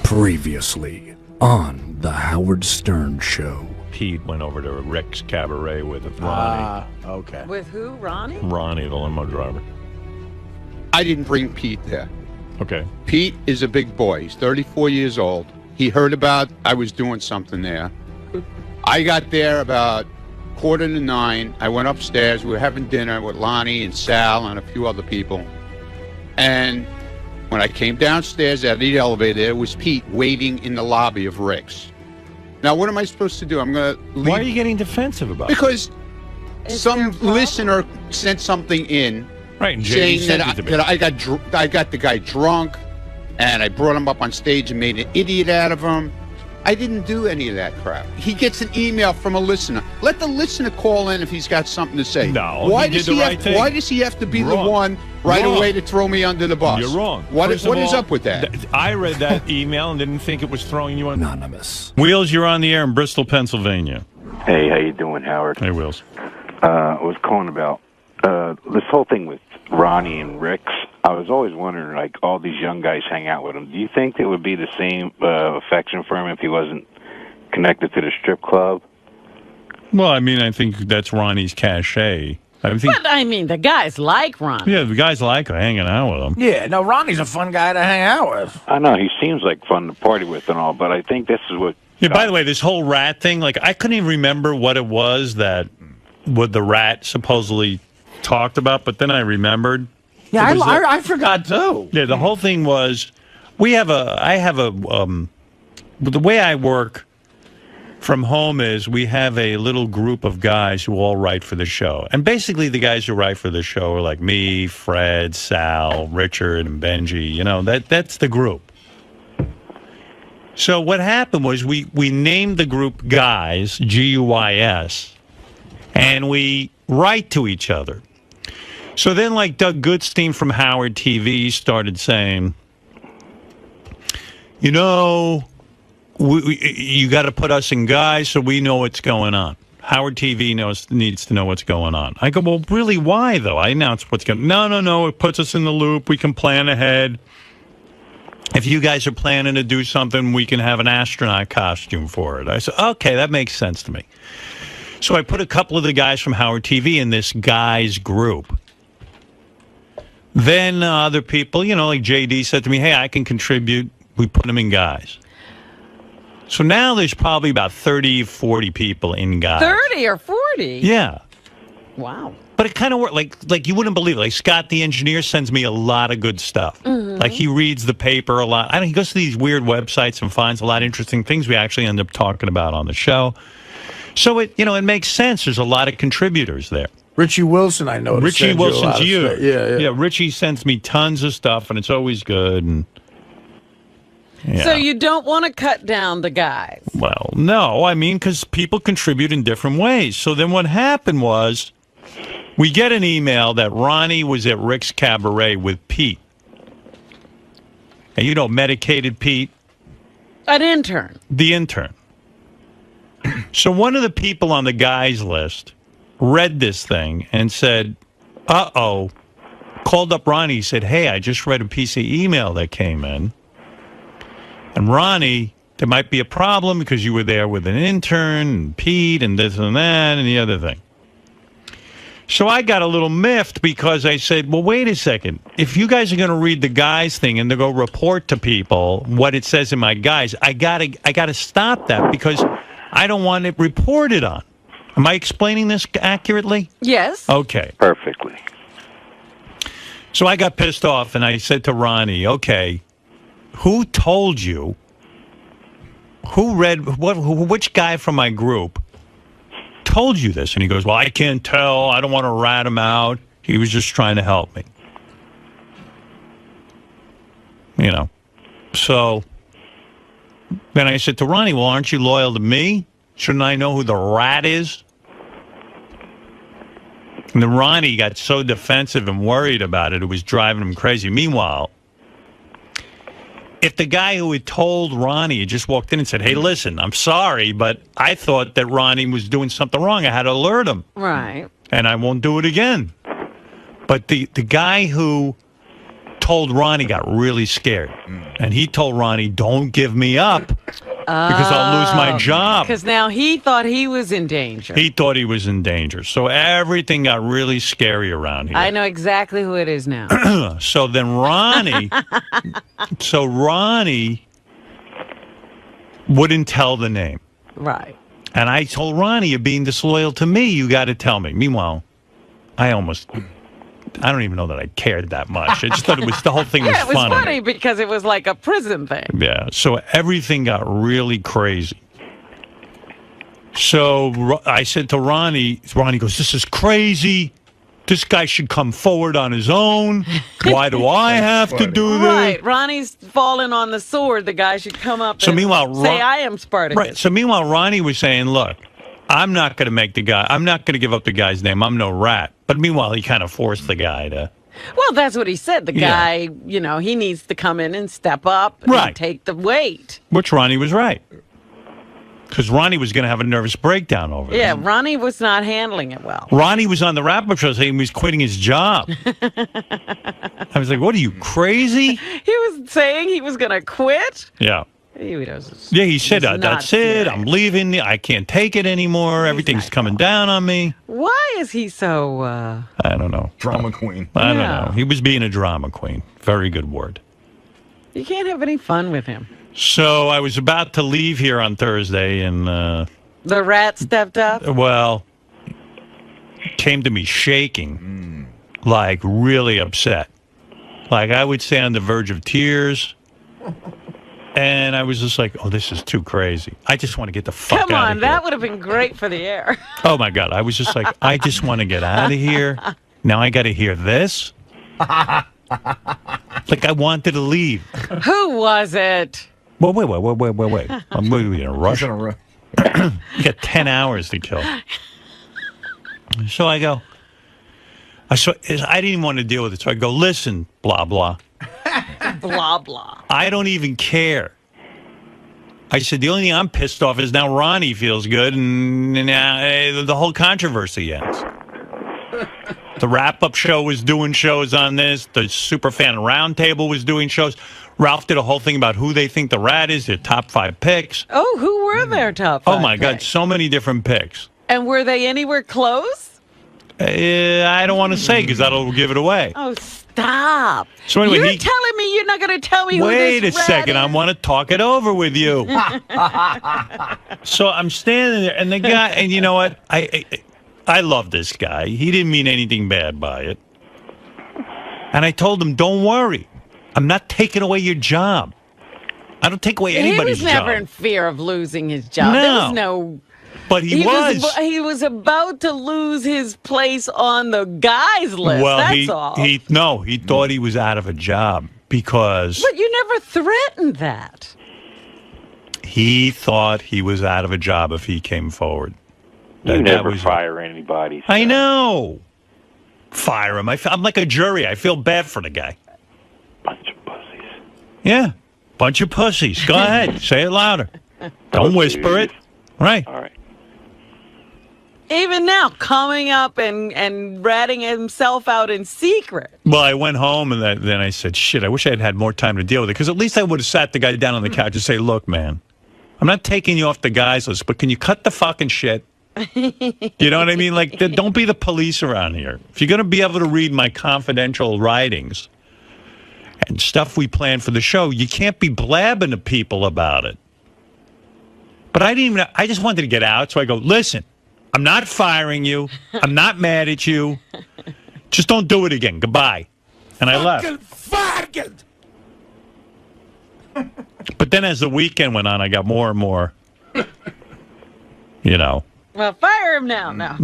Previously on The Howard Stern Show. Pete went over to Rick's Cabaret with Ronnie. Okay. With who? Ronnie? Ronnie, the limo driver. I didn't bring Pete there. Okay. Pete is a big boy. He's 34 years old. He heard about I was doing something there. I got there about 8:45. I went upstairs. We were having dinner with Lonnie and Sal and a few other people. And when I came downstairs at the elevator, there was Pete waiting in the lobby of Rick's. Now, what am I supposed to do? I'm going to leave. Why are you getting defensive about it? Because some listener sent something in Right, and saying JD sent it to me. that I got the guy drunk, and I brought him up on stage and made an idiot out of him. I didn't do any of that crap. He gets an email from a listener. Let the listener call in if he's got something to say. No, he did the right thing. Why does he have to be Wrong. the one right Wrong. away to throw me under the bus? You're wrong. What First is of all, up with that? I read that email and didn't think it was throwing you under. Anonymous. Wheels, you're on the air in Bristol, Pennsylvania. Hey, how you doing, Howard? Hey, Wheels. I was calling about this whole thing with Ronnie and Rick's. I was always wondering, like, all these young guys hang out with him. Do you think there would be the same affection for him if he wasn't connected to the strip club? Well, I mean, I think that's Ronnie's cachet. I think, But, I mean, the guys like Ronnie. yeah, the guys like hanging out with him. Yeah, no, Ronnie's a fun guy to hang out with. I know, he seems like fun to party with and all, but I think this is what... Yeah, by the way, this whole rat thing, like, I couldn't even remember what it was that what the rat supposedly talked about, but then I remembered. Yeah, I forgot too. Yeah, the whole thing was, the way I work from home is we have a little group of guys who all write for the show. And basically the guys who write for the show are like me, Fred, Sal, Richard, and Benji. You know, that's the group. So what happened was we named the group Guys, G-U-Y-S, and we write to each other. So then, like, Doug Goodstein from Howard TV started saying, you know, you got to put us in Guys so we know what's going on. Howard TV needs to know what's going on. I go, well, really, why, though? I announced what's going on. No, it puts us in the loop. We can plan ahead. If you guys are planning to do something, we can have an astronaut costume for it. I said, okay, that makes sense to me. So I put a couple of the guys from Howard TV in this Guys group. Then other people, you know, like JD said to me, hey, I can contribute. We put them in Guys. So now there's probably about 30, 40 people in Guys. 30 or 40? Yeah. Wow. But it kind of worked. Like you wouldn't believe it. Like Scott, the engineer, sends me a lot of good stuff. Mm-hmm. Like he reads the paper a lot. He goes to these weird websites and finds a lot of interesting things we actually end up talking about on the show. So it makes sense. There's a lot of contributors there. Richie Wilson, I know. Richie Wilson's you. Yeah. Richie sends me tons of stuff, and it's always good. And yeah. So you don't want to cut down the guys? Well, no. I mean, because people contribute in different ways. So then what happened was we get an email that Ronnie was at Rick's Cabaret with Pete. And you know, medicated Pete? An intern. The intern. So one of the people on the guys list read this thing and said, uh-oh, called up Ronnie, said, hey, I just read a piece of email that came in. And Ronnie, there might be a problem because you were there with an intern and Pete and this and that and the other thing. So I got a little miffed because I said, well, wait a second. If you guys are going to read the Guys thing and to go report to people what it says in my Guys, I gotta stop that because I don't want it reported on. Am I explaining this accurately? Yes. Okay. Perfectly. So I got pissed off and I said to Ronnie, okay, who told you, which guy from my group told you this? And he goes, well, I can't tell. I don't want to rat him out. He was just trying to help me. You know. So then I said to Ronnie, well, aren't you loyal to me? Shouldn't I know who the rat is? And then Ronnie got so defensive and worried about it, it was driving him crazy. Meanwhile, if the guy who had told Ronnie had just walked in and said, hey, listen, I'm sorry, but I thought that Ronnie was doing something wrong. I had to alert him. Right. And I won't do it again. But the guy who told Ronnie got really scared. And he told Ronnie, don't give me up because I'll lose my job. Because now he thought he was in danger. He thought he was in danger. So everything got really scary around here. I know exactly who it is now. So then Ronnie wouldn't tell the name. Right. And I told Ronnie, you're being disloyal to me. You got to tell me. Meanwhile, I don't even know that I cared that much. I just thought the whole thing was Yeah, it was funny. funny because it was like a prison thing. Yeah, so everything got really crazy. So I said to Ronnie goes, this is crazy. This guy should come forward on his own. Why do I have to do this? Right, Ronnie's fallen on the sword. The guy should come up and say, I am Spartacus. Right, so meanwhile, Ronnie was saying, look, I'm not going to give up the guy's name. I'm no rat. But meanwhile, he kind of forced the guy to. Well, that's what he said. The guy, he needs to come in and step up and take the weight. Which Ronnie was right. Because Ronnie was going to have a nervous breakdown over this. Yeah, Ronnie was not handling it well. Ronnie was on the wrap-up show saying he was quitting his job. I was like, what are you, crazy? He was saying he was going to quit? Yeah. He said, that's it. I'm leaving. I can't take it anymore. Everything's coming down on me. Why is he so... I don't know. Drama queen. I don't know. He was being a drama queen. Very good word. You can't have any fun with him. So I was about to leave here on Thursday, and the rat stepped up? Well, came to me shaking, like really upset. Like I would say on the verge of tears. And I was just like, oh, this is too crazy. I just want to get the fuck out of here. Come on, that would have been great for the air. Oh, my God. I was just like, I just want to get out of here. Now I got to hear this. Like I wanted to leave. Who was it? Well, wait. I'm moving in a rush. You got 10 hours to kill. So I go, I didn't even want to deal with it. So I go, listen, blah, blah. Blah, blah. I don't even care. I said, the only thing I'm pissed off is now Ronnie feels good and now the whole controversy ends. The wrap-up show was doing shows on this. The Superfan Roundtable was doing shows. Ralph did a whole thing about who they think the rat is, their top 5 picks. Oh, who were their top 5 Oh, my picks? God, so many different picks. And were they anywhere close? I don't want to say because that'll give it away. Oh, stop. So anyway, you're telling me you're not going to tell me who Wait this a rat second. is? I want to talk it over with you. So I'm standing there, and the guy, and you know what? I love this guy. He didn't mean anything bad by it. And I told him, don't worry. I'm not taking away your job. I don't take away anybody's job. He was never in fear of losing his job. No. There was no... But he was. He was about to lose his place on the guys list. Well, that's all. He thought he was out of a job because... But you never threatened that. He thought he was out of a job if he came forward. You never fire anybody. I know. Fire him. I'm like a jury. I feel bad for the guy. Bunch of pussies. Yeah. Bunch of pussies. Go ahead. Say it louder. Don't whisper it. Right. All right. Even now, coming up and ratting himself out in secret. Well, I went home and then I said, shit, I wish I had had more time to deal with it. Because at least I would have sat the guy down on the couch and say, look, man, I'm not taking you off the guys list, but can you cut the fucking shit? You know what I mean? Like, don't be the police around here. If you're going to be able to read my confidential writings and stuff we plan for the show, you can't be blabbing to people about it. But I just wanted to get out. So I go, listen, I'm not firing you. I'm not mad at you. Just don't do it again. Goodbye. And I left. Faggot! But then as the weekend went on, I got more and more, you know. Well, fire him now. No.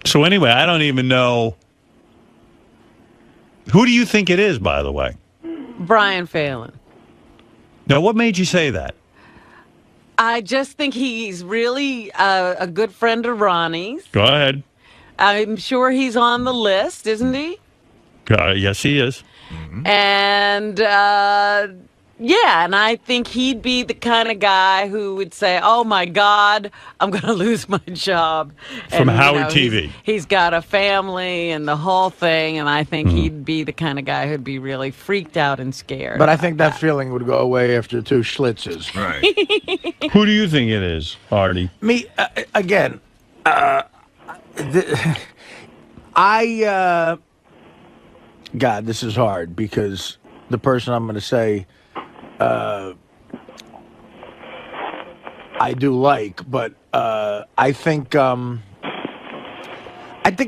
So anyway, I don't even know. Who do you think it is, by the way? Brian Phelan. Now, what made you say that? I just think he's really a good friend of Ronnie's. Go ahead. I'm sure he's on the list, isn't he? Yes, he is. And Yeah, and I think he'd be the kind of guy who would say, "Oh my God, I'm going to lose my job." From and, Howard TV. He's got a family and the whole thing, and I think he'd be the kind of guy who'd be really freaked out and scared. But I think that feeling would go away after 2 Schlitzes. Right. Who do you think it is, Artie? Me, again, God, this is hard because the person I'm going to say I do like, but I think it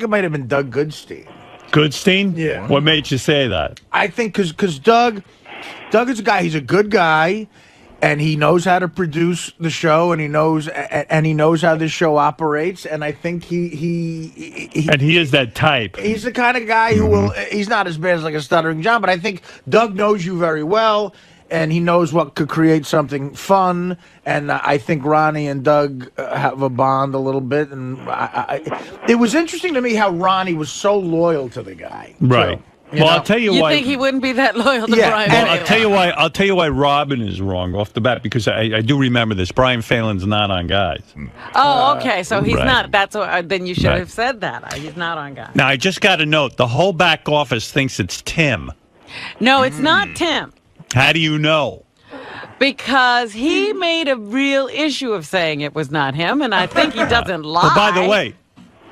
might have been Doug Goodstein. Goodstein? Yeah. What made you say that? I think because Doug is a guy. He's a good guy, and he knows how to produce the show, and he knows how this show operates. And I think he And he is that type. he's the kind of guy who will. He's not as bad as like a Stuttering John, but I think Doug knows you very well, and he knows what could create something fun. And I think Ronnie and Doug have a bond a little bit. And it was interesting to me how Ronnie was so loyal to the guy. Right. So, Well, know? I'll tell you You why. think he wouldn't be that loyal to Yeah, Brian and Phelan? I'll tell you why Robin is wrong off the bat, because I do remember this. Brian Phelan's not on Guys. Oh, okay. So he's Right. not. That's what. Then you should Right. have said that. He's not on Guys. Now, I just got a note. The whole back office thinks it's Tim. No, it's not Tim. How do you know? Because he made a real issue of saying it was not him, and I think he doesn't lie. But by the way,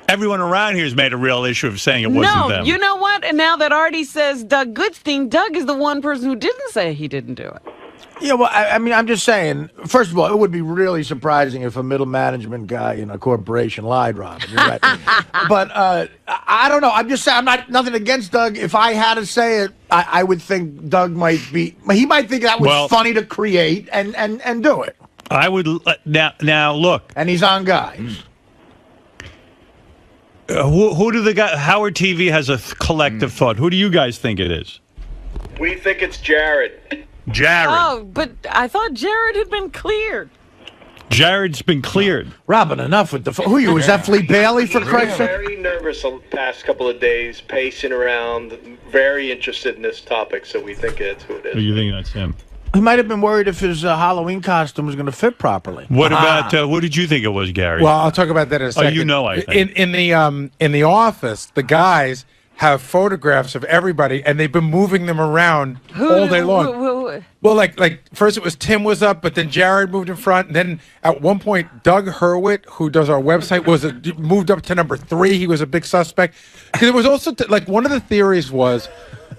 everyone around here has made a real issue of saying it wasn't no, them. you know what? And now that Artie says Doug Goodstein, Doug is the one person who didn't say he didn't do it. Yeah, well, I mean, I'm just saying, first of all, it would be really surprising if a middle management guy in a corporation lied, Robin. You're right. But I don't know. I'm just saying, I'm not nothing against Doug. If I had to say it, I would think Doug might he might think that was funny to create and do it. I would, now look. And he's on Guys. Who do the guy, Howard TV has a collective thought. Who do you guys think it is? We think it's Jared. Jared. Oh, but I thought Jared had been cleared. Jared's been cleared. Robin, enough with the who you? Was that Flea Bailey for Christ's sake? Very nervous the past couple of days, pacing around, very interested in this topic, so we think it's who it is. So you think that's him? He might have been worried if his Halloween costume was going to fit properly. What about, what did you think it was, Gary? Well, I'll talk about that in a second. Oh, you know, I think. In the office, the guys have photographs of everybody, and they've been moving them around all day long. Well, like first it was Tim was up, but then Jared moved in front, and then at one point Doug 𝗏, who does our website, moved up to number 3. He was a big suspect because it was also like one of the theories was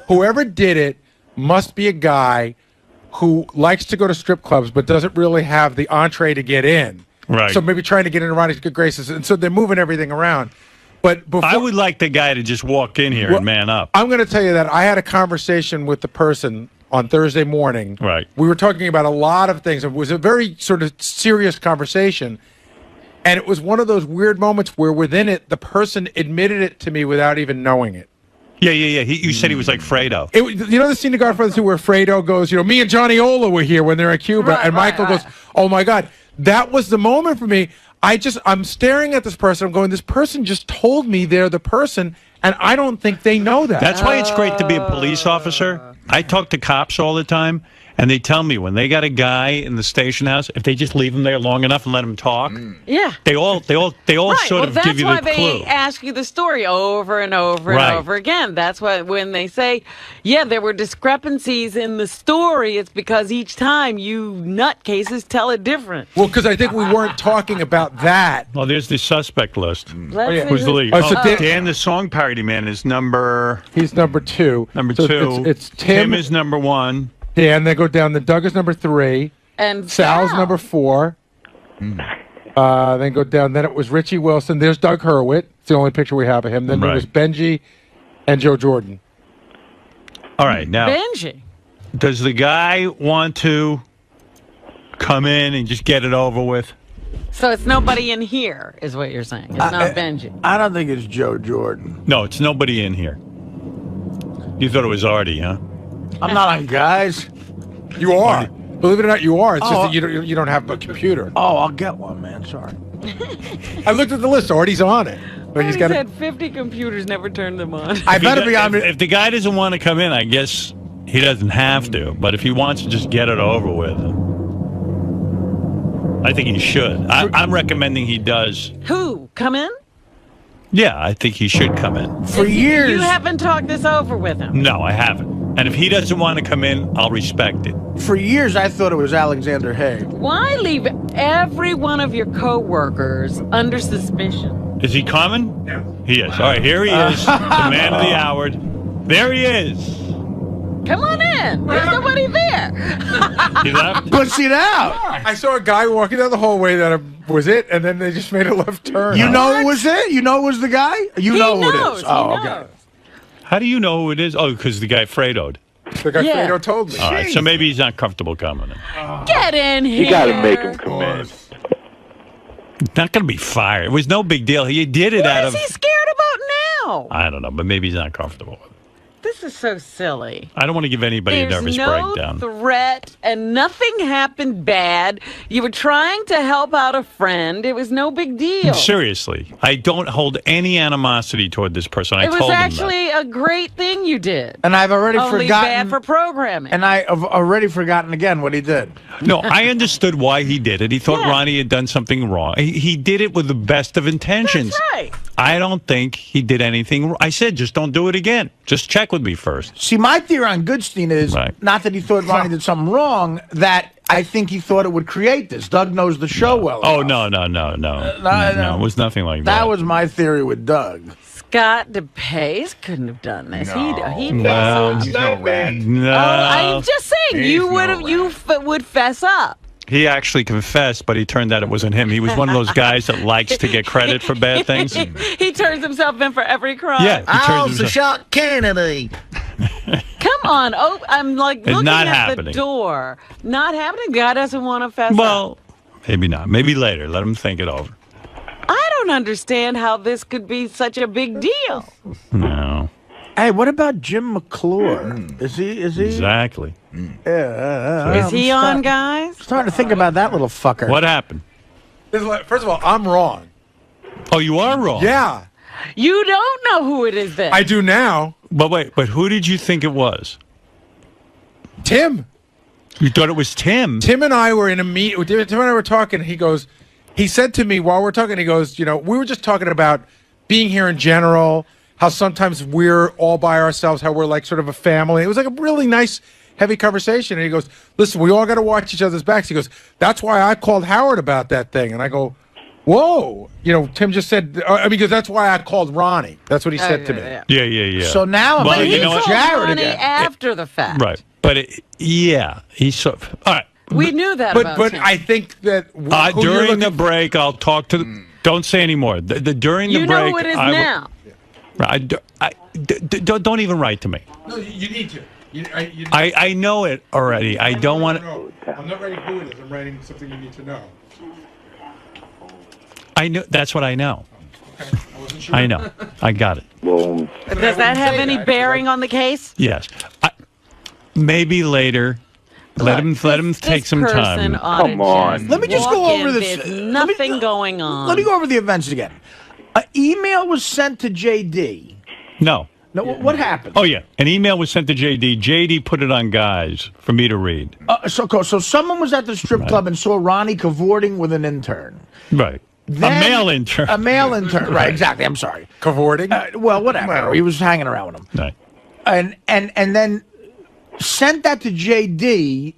whoever did it must be a guy who likes to go to strip clubs but doesn't really have the entree to get in. Right. So maybe trying to get into Ronnie's good graces, and so they're moving everything around. But before, I would like the guy to just walk in here and man up. I'm going to tell you that I had a conversation with the person on Thursday morning. Right. We were talking about a lot of things. It was a very sort of serious conversation. And it was one of those weird moments where within it, the person admitted it to me without even knowing it. Yeah. You said he was like Fredo. You know the scene in Godfather 2 where Fredo goes, me and Johnny Ola were here when they're in Cuba. And Michael goes, oh, my God. That was the moment for me. I'm staring at this person. I'm going, this person just told me they're the person, and I don't think they know that. That's why it's great to be a police officer. I talk to cops all the time, and they tell me when they got a guy in the station house, if they just leave him there long enough and let him talk, yeah, they all sort of give you the clue. That's why they ask you the story over and over and over again. That's why when they say, yeah, there were discrepancies in the story, it's because each time you nutcases tell it different. Well, because I think we weren't talking about that. Well, there's the suspect list. Who's the lead? So Dan, the song parody man, is number... He's number 2. Number so 2. It's Tim. Tim is number 1. Yeah, and they go down. Then Doug is number 3. And Sal's number 4. Then go down. Then it was Richie Wilson. There's Doug 𝗏. It's the only picture we have of him. Then there was Benji and Joe Jordan. All right, now... Benji. Does the guy want to come in and just get it over with? So it's nobody in here, is what you're saying. It's not Benji. I don't think it's Joe Jordan. No, it's nobody in here. You thought it was Artie, huh? I'm not on Guys. You are. Believe it or not, you are. It's just that you don't have a computer. Oh, I'll get one, man. Sorry. I looked at the list. Artie's on it. But He said 50 computers, never turned them on. I better be on. If the guy doesn't want to come in, I guess He doesn't have to, but if he wants to just get it over with, I think he should. I'm recommending he does. Who? Come in? Yeah, I think he should come in. For years. You haven't talked this over with him. No, I haven't. And if he doesn't want to come in, I'll respect it. For years, I thought it was Alexander Haig. Why leave every one of your coworkers under suspicion? Is he coming? Yeah. He is. All right, here he is, the man of the hour. There he is. Come on in. There's nobody there. He left? Pussy it out. I saw a guy walking down the hallway that was it, and then they just made a left turn. You know it was it? You know it was the guy? You know who it is. Oh, okay. How do you know who it is? Oh, because the guy Fredo'd. The guy Fredo told me. All right, so maybe he's not comfortable coming in. Get in here. You got to make him come in. Not going to be fired. It was no big deal. He did it out of... What is he scared about now? I don't know, but maybe he's not comfortable with it. This is so silly. I don't want to give anybody a nervous breakdown. There's no threat, and nothing happened bad. You were trying to help out a friend. It was no big deal. Seriously, I don't hold any animosity toward this person. I told him that. It was actually a great thing you did. And I've already Only forgotten. bad for programming. And I have already forgotten again what he did. No, I understood why he did it. He thought Ronnie had done something wrong. He did it with the best of intentions. That's right. I don't think he did anything wrong. I said, just don't do it again. Just check with me first. See, my theory on Goodstein is not that he thought Ronnie did something wrong, that I think he thought it would create this. Doug knows the show well enough. Oh, no. It was nothing like that. That was my theory with Doug. Scott DePace couldn't have done this. No. He'd No. fess up. No. I'm just saying, you would fess up. He actually confessed, but he turned out it wasn't him. He was one of those guys that likes to get credit for bad things. He turns himself in for every crime. Yeah, I was the shot Kennedy. Come on. Oh, I'm like It's looking not at happening. the door. Not happening. God doesn't want to fess Well, up. maybe not. Maybe later. Let him think it over. I don't understand how this could be such a big deal. No. Hey, what about Jim McClure? Is he? Exactly. Yeah. Is he on, guys? Starting to think about that little fucker. What happened? First of all, I'm wrong. Oh, you are wrong. Yeah. You don't know who it is then. I do now. But who did you think it was? Tim. You thought it was Tim? Tim and I were in a meeting. Tim and I were talking. He said to me while we're talking, he goes, we were just talking about being here in general, how sometimes we're all by ourselves, how we're like sort of a family. It was like a really nice, heavy conversation. And he goes, listen, we all got to watch each other's backs. He goes, that's why I called Howard about that thing. And I go, whoa. Tim just said, because that's why I called Ronnie. That's what he said to me. Yeah. So now I'm But he thinking told Jared Ronnie again. after the fact. Right. But, he's so... All right. We knew that about But him. I think that... during the break, I'll talk to... Don't say any more. During the break... You know who it is now. Don't even write to me. No, you need to. I know it already. I don't want... I'm not writing who it is. I'm writing something you need to know. I know. That's what I know. Okay. I wasn't sure. I know. I got it. Well, Does that have any bearing on the case? Yes. Maybe later. Let him take some time. Come on. Let me just go over this. There's nothing going on. Let me go over the events again. An email was sent to JD. No. What happened? Oh, yeah. An email was sent to JD. JD put it on guys for me to read. So someone was at the strip club and saw Ronnie cavorting with an intern. Right. Then, a male intern. A male intern. Right, exactly. I'm sorry. Cavorting? Well, whatever. He was hanging around with him. Right. And then sent that to JD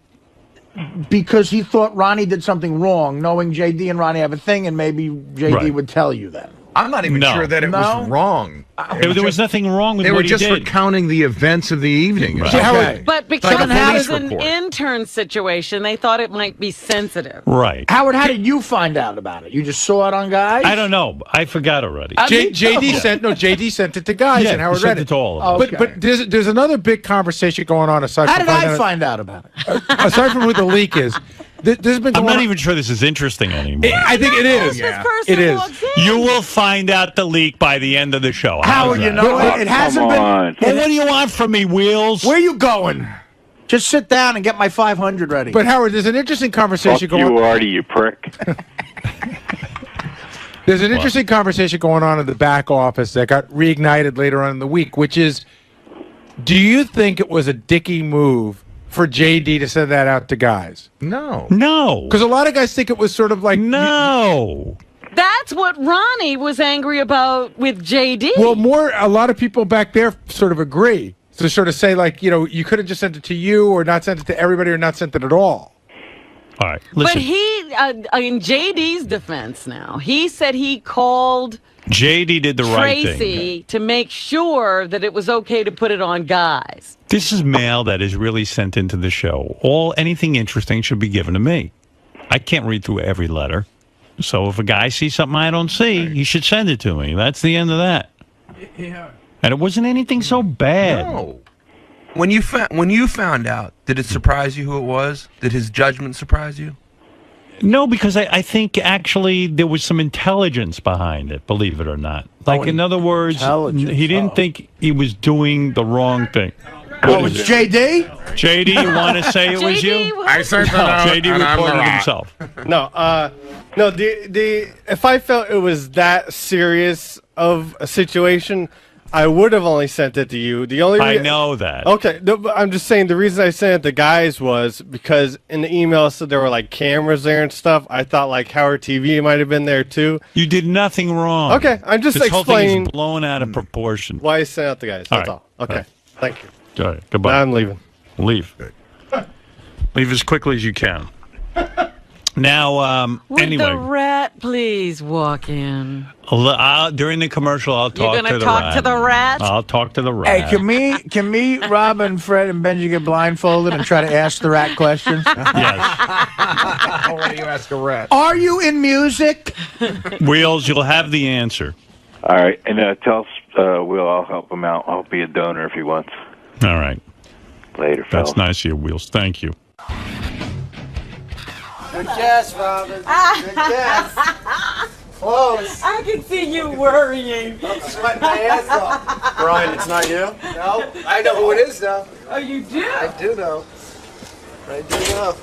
because he thought Ronnie did something wrong, knowing JD and Ronnie have a thing, and maybe JD would tell you then. I'm not even sure that it was wrong. There was nothing wrong with they what were he just did. recounting the events of the evening. Right. Okay. But because Like a it police was an report. intern situation, they thought it might be sensitive. Right. Howard, how did you find out about it? You just saw it on Guys? I don't know. I forgot already. JD sent it to guys and Howard he sent read it to all of them. But there's another big conversation going on aside How from did I find out about it? aside from who the leak is. This has been I'm going not on. even sure this is interesting anymore. I think it is. This person It is. walks in. You will find out the leak by the end of the show. Howard, you know what? It hasn't been. on. Well, what do you want from me, Wheels? Where you going? Just sit down and get my 500 ready. But Howard, there's an interesting Fuck conversation going you, on. Artie, you prick. There's an interesting conversation going on in the back office that got reignited later on in the week, which is Do you think it was a dicky move for JD to send that out to guys? No. No. Because a lot of guys think it was sort of like... No. That's what Ronnie was angry about with JD. Well, a lot of people back there sort of agree. To sort of say, like, you could have just sent it to you or not sent it to everybody or not sent it at all. All right, listen. But he, in JD's defense now, he said he called JD did the right thing. Tracy to make sure that it was okay to put it on guys. This is mail that is really sent into the show. Anything interesting should be given to me. I can't read through every letter. So if a guy sees something I don't see, he should send it to me. That's the end of that. Yeah. And it wasn't anything so bad. No. When you found out, did it surprise you who it was? Did his judgment surprise you? No, because I think actually there was some intelligence behind it, believe it or not. Like, in other words, he didn't think he was doing the wrong thing. Oh, it's JD? JD, you want to say it was you? I sent it out, JD and I'm reported wrong. himself. No, if I felt it was that serious of a situation, I would have only sent it to you. I know that. Okay, no, but I'm just saying the reason I sent it to guys was because in the email it said there were like cameras there and stuff. I thought like Howard TV might have been there too. You did nothing wrong. Okay, I'm just this explaining. Whole thing is blown out of proportion. Why you sent out the guys? That's all. Okay, all right. Thank you. All right, goodbye. Now I'm leaving. Leave. Leave as quickly as you can. Now, Would anyway. the rat please walk in? During the commercial, I'll talk to the rat. You're going to talk to the rat? I'll talk to the rat. Hey, can me, Rob, and Fred, and Benji get blindfolded and try to ask the rat questions? Yes. What do you ask a rat? Are you in music? Wheels, you'll have the answer. All right, and tell Will I'll help him out. I'll be a donor if he wants. All right. Later, fellas. That's nice of you, Wheels. Thank you. Good guess, Robin. Good guess. Close. I can see you worrying. I'm sweating my ass off. Brian, it's not you? No, I know who it is though. Oh, you do? I do know. I do know.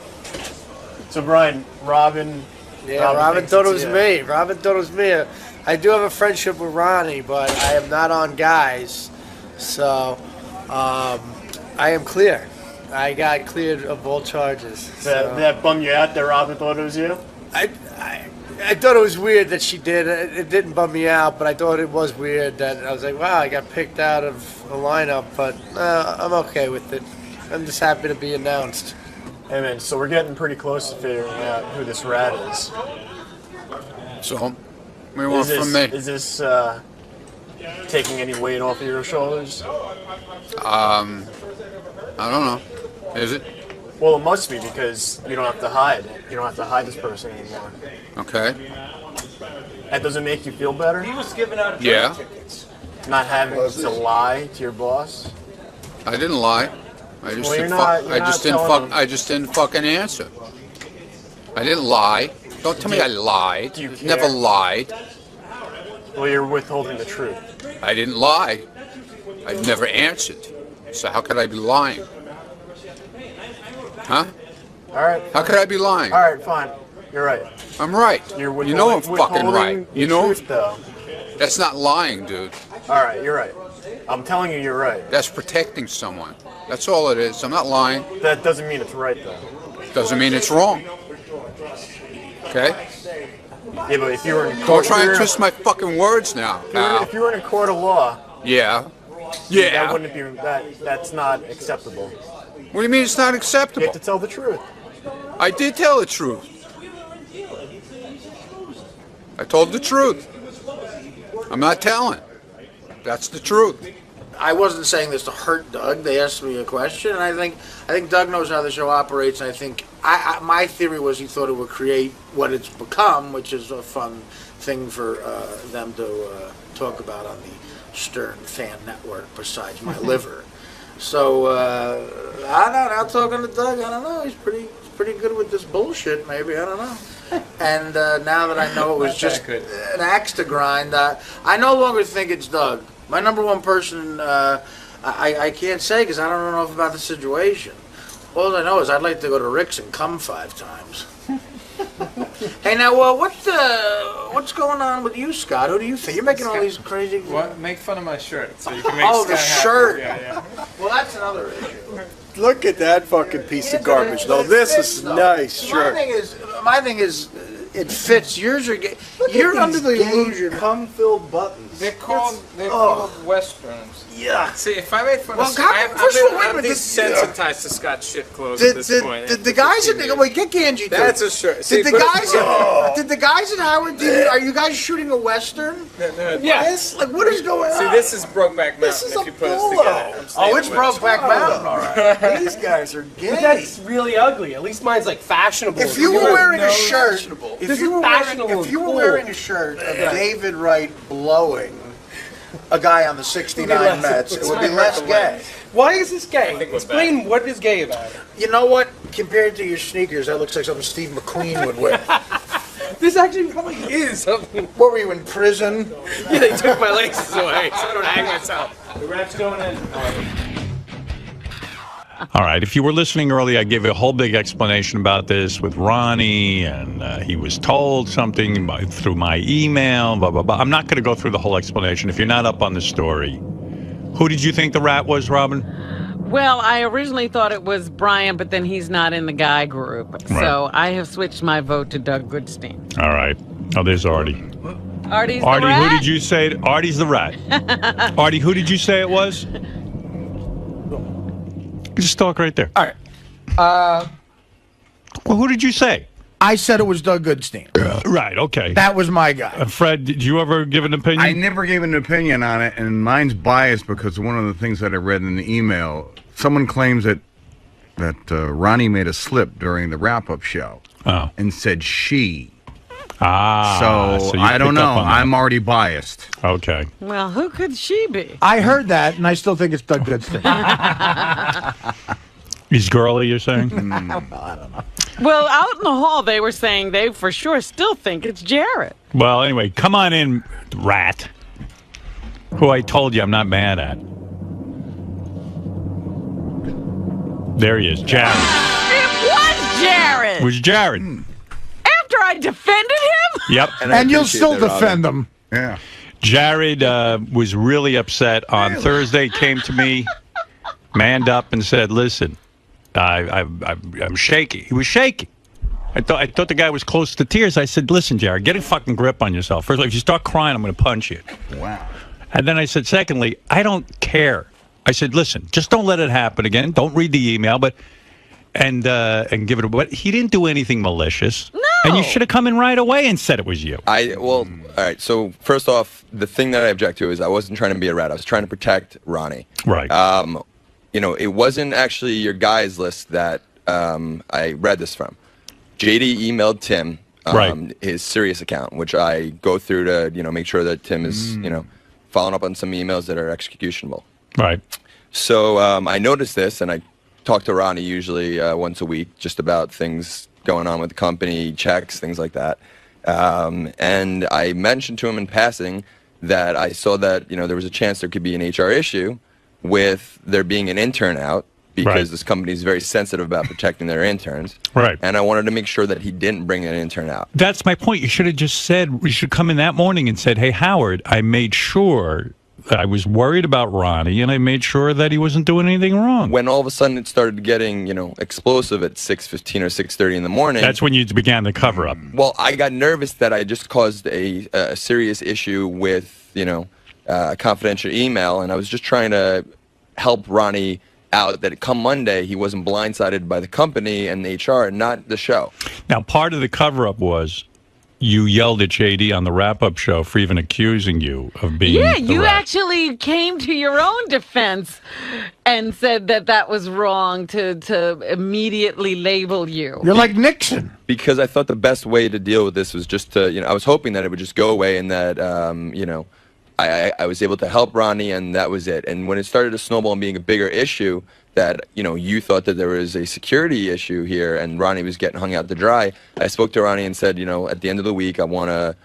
So Brian, Robin. Yeah, Robin thought it was me. Robin thought it was me. I do have a friendship with Ronnie, but I am not on guys. So, I am clear. I got cleared of all charges. Did that bum you out that Robin thought it was you? I thought it was weird that she did. It didn't bum me out, but I thought it was weird that I was like, wow, I got picked out of the lineup, but I'm okay with it. I'm just happy to be announced. Hey man, so we're getting pretty close to figuring out who this rat is. So, what do you want from me? Is this taking any weight off of your shoulders? I don't know. Is it? Well, it must be because you don't have to hide. You don't have to hide this person anymore. Okay. That doesn't make you feel better? He was giving out tickets. Not having to lie to your boss? I didn't lie. I just I just didn't fucking answer. I didn't lie. Don't tell me I lied. Do you care? Never lied. Well, you're withholding the truth. I didn't lie. I never answered. So how could I be lying? Huh? All right. How could I be lying? All right, fine. You're right. I'm right. You're You know I'm fucking right. You know? Truth, though. That's not lying, dude. All right, you're right. I'm telling you, you're right. That's protecting someone. That's all it is. I'm not lying. That doesn't mean it's right, though. Doesn't mean it's wrong. Okay? Yeah, but if you were in court, Don't try and twist my fucking words now. If you were in a court of law, Yeah. that Yeah. wouldn't be that's not acceptable. What do you mean it's not You acceptable? have to tell the truth. I did tell the truth. I told the truth. I'm not telling. That's the truth. I wasn't saying this to hurt Doug. They asked me a question, and I think Doug knows how the show operates. And I think my theory was he thought it would create what it's become, which is a fun thing for them to talk about on the Stern Fan Network. Besides my liver, so I don't know. Now talking to Doug, I don't know. He's pretty good with this bullshit. Maybe I don't know. And now that I know it was just an axe to grind, I no longer think it's Doug. My number one person, I can't say because I don't know enough about the situation. All I know is I'd like to go to Rick's and come 5 times. Hey, now, what's going on with you, Scott? Who do you think? You're making all these crazy... What? Make fun of my shirt so you can make the Scott shirt. Happy. Yeah. Well, that's another issue. Look at that fucking piece of garbage, though. This is nice shirt. My thing is, it fits. Yours are... You're under the illusion. Cum-filled buttons. They're called Westerns. Yeah. See, if I made fun of Scott, I'm desensitized to Scott's shit clothes at this point. Did the guys at... Wait, get Ganji. That's a shirt. See, Did the guys at Howard TV... Are you guys shooting a Western? No. Yes. Like, what is going on? See, this is Brokeback Mountain. This is if you put us together. Oh, it's Brokeback Mountain, all right. These guys are gay. But that's really ugly. At least mine's like fashionable. If you were wearing a shirt... If you were wearing a shirt of David Wright blowing a guy on the 69 Mets, it would be less gay. Why is this gay? Explain what is gay about it. You know what? Compared to your sneakers, that looks like something Steve McQueen would wear. This actually probably is something. What were you, in prison? Yeah, they took my laces away, so I don't hang myself. The rap's going in. All right. If you were listening earlier, I gave a whole big explanation about this with Ronnie, and he was told something through my email, blah, blah, blah. I'm not going to go through the whole explanation. If you're not up on the story, who did you think the rat was, Robin? Well, I originally thought it was Brian, but then he's not in the guy group. Right. So I have switched my vote to Doug Goodstein. All right. Oh, there's Artie. Artie, who did you say? Artie's the rat. Artie, who did you say it was? Just talk right there. All right. Well, who did you say? I said it was Doug Goodstein. Right, okay. That was my guy. Fred, did you ever give an opinion? I never gave an opinion on it, and mine's biased because one of the things that I read in the email, someone claims that Ronnie made a slip during the wrap-up show and said she. So I don't know. I'm already biased. Okay. Well, who could she be? I heard that, and I still think it's Doug Goodstein. He's girly, you're saying? I don't know. Well, out in the hall, they were saying they for sure still think it's Jarrett. Well, anyway, come on in, rat. Who I told you I'm not mad at. There he is, Jarrett. It was Jarrett. It was Jarrett. After I defended him? Yep. And you'll still defend him. Yeah. Jared was really upset on Thursday, came to me, manned up and said, listen, I'm shaky. He was shaky. I thought the guy was close to tears. I said, listen, Jared, get a fucking grip on yourself. First of all, if you start crying, I'm going to punch you. Wow. And then I said, secondly, I don't care. I said, listen, just don't let it happen again. Don't read the email, and give it. But he didn't do anything malicious. No. And you should have come in right away and said it was you. All right. So first off, the thing that I object to is I wasn't trying to be a rat. I was trying to protect Ronnie. Right. It wasn't actually your guys list that I read this from. JD emailed Tim his Sirius account, which I go through to make sure that Tim is following up on some emails that are executionable. Right. So I noticed this, and I talk to Ronnie usually once a week just about things going on with the company, checks, things like that. And I mentioned to him in passing that I saw that there was a chance there could be an HR issue with there being an intern out because this company is very sensitive about protecting their interns. Right. And I wanted to make sure that he didn't bring an intern out. That's my point. You should have just said, you should come in that morning and said, hey, Howard, I made sure that I was worried about Ronnie and I made sure that he wasn't doing anything wrong. When all of a sudden it started getting, explosive at 6:15 or 6:30 in the morning. That's when you began the cover up. Well, I got nervous that I just caused a serious issue with, a confidential email, and I was just trying to help Ronnie out that come Monday he wasn't blindsided by the company and the HR, not the show. Now, part of the cover up was you yelled at JD on the wrap-up show for even accusing you of being you actually came to your own defense and said that was wrong to immediately label you. You're like Nixon. Because I thought the best way to deal with this was just to, I was hoping that it would just go away and that, I was able to help Ronnie and that was it. And when it started to snowball and being a bigger issue, that you thought that there was a security issue here and Ronnie was getting hung out to dry, I spoke to Ronnie and said, at the end of the week I'm gonna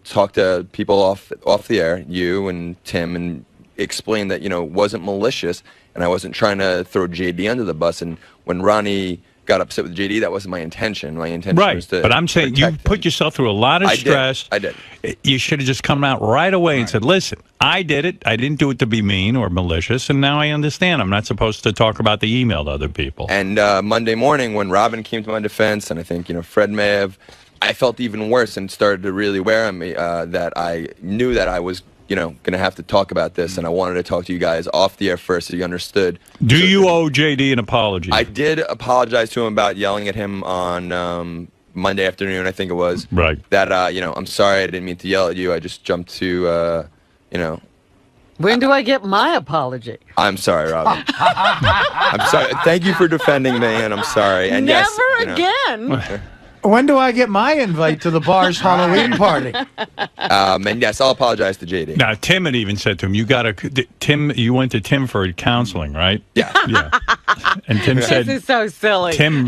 talk to people off the air, you and Tim, and explain that it wasn't malicious and I wasn't trying to throw JD under the bus. And when Ronnie got upset with JD. That wasn't my intention. My intention was to but I'm saying you put yourself through a lot of stress. I did. You should have just come out right away and said, listen, I did it. I didn't do it to be mean or malicious, and now I understand. I'm not supposed to talk about the email to other people. And Monday morning when Robin came to my defense, and I think, Fred may have, I felt even worse and started to really wear on me that I knew that I was going to have to talk about this, and I wanted to talk to you guys off the air first so you understood. Do you owe JD an apology? I did apologize to him about yelling at him on Monday afternoon, I think it was. Right. That, I'm sorry, I didn't mean to yell at you. I just jumped to, When do I get my apology? I'm sorry, Robin. I'm sorry. Thank you for defending me, and I'm sorry. And Never again. When do I get my invite to the bar's Halloween party? And yes, I'll apologize to JD. Now, Tim had even said to him, you went to Tim for counseling, right? Yeah. And Tim said, this is so silly. Tim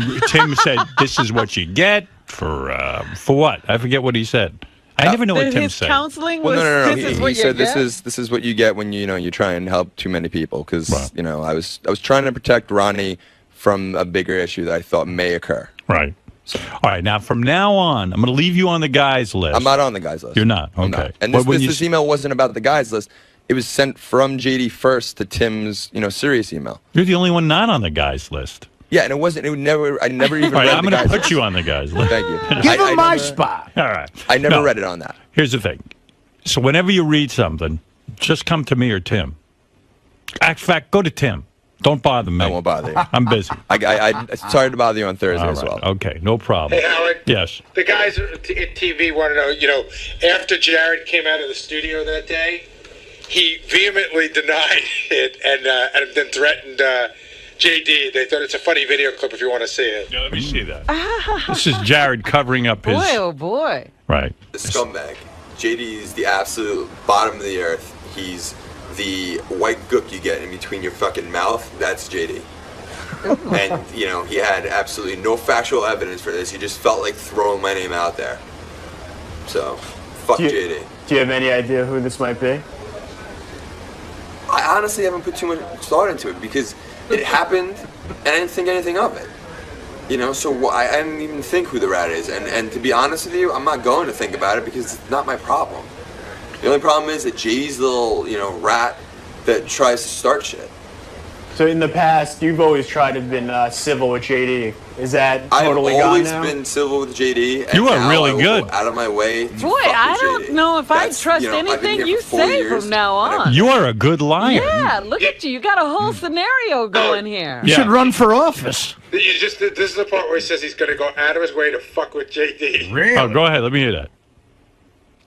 said, this is what you get for what? I forget what he said. I never know what Tim his said. Counseling was, No. He said this is what you get when you try and help too many people, because I was trying to protect Ronnie from a bigger issue that I thought may occur. Right. All right. Now, from now on, I'm going to leave you on the guys list. I'm not on the guys list. You're not. Okay. I'm not. And this email wasn't about the guys list. It was sent from JD first to Tim's Sirius email. You're the only one not on the guys list. Yeah, and it wasn't. It never. I never even. All right, read I'm going to put you on the guys list. Thank you. Give him my spot. All right. I never read it on that. Here's the thing. So whenever you read something, just come to me or Tim. In fact, go to Tim. Don't bother me. I won't bother you. I'm busy. I sorry to bother you on Thursday as well. Okay, no problem. Hey, Howard. Yes. The guys at TV want to know, after Jared came out of the studio that day, he vehemently denied it and then threatened JD. They thought it's a funny video clip if you want to see it. Yeah, let me see that. This is Jared covering up his... Boy, oh boy. Right. The scumbag. JD is the absolute bottom of the earth. He's the white gook you get in between your fucking mouth. That's JD. And, he had absolutely no factual evidence for this. He just felt like throwing my name out there. So, fuck JD. Do you have any idea who this might be? I honestly haven't put too much thought into it because it happened and I didn't think anything of it. So I didn't even think who the rat is. And to be honest with you, I'm not going to think about it because it's not my problem. The only problem is that JD's little, rat that tries to start shit. So in the past, you've always tried to have been civil with JD. Is that totally I've gone always now? been civil with JD. And you are now really I will good. Go out of my way to Boy, I don't know if I trust anything you say from now on. You are a good liar. Yeah, look at you. You got a whole scenario going here. You should run for office. This is the part where he says he's going to go out of his way to fuck with JD. Really? Oh, go ahead. Let me hear that.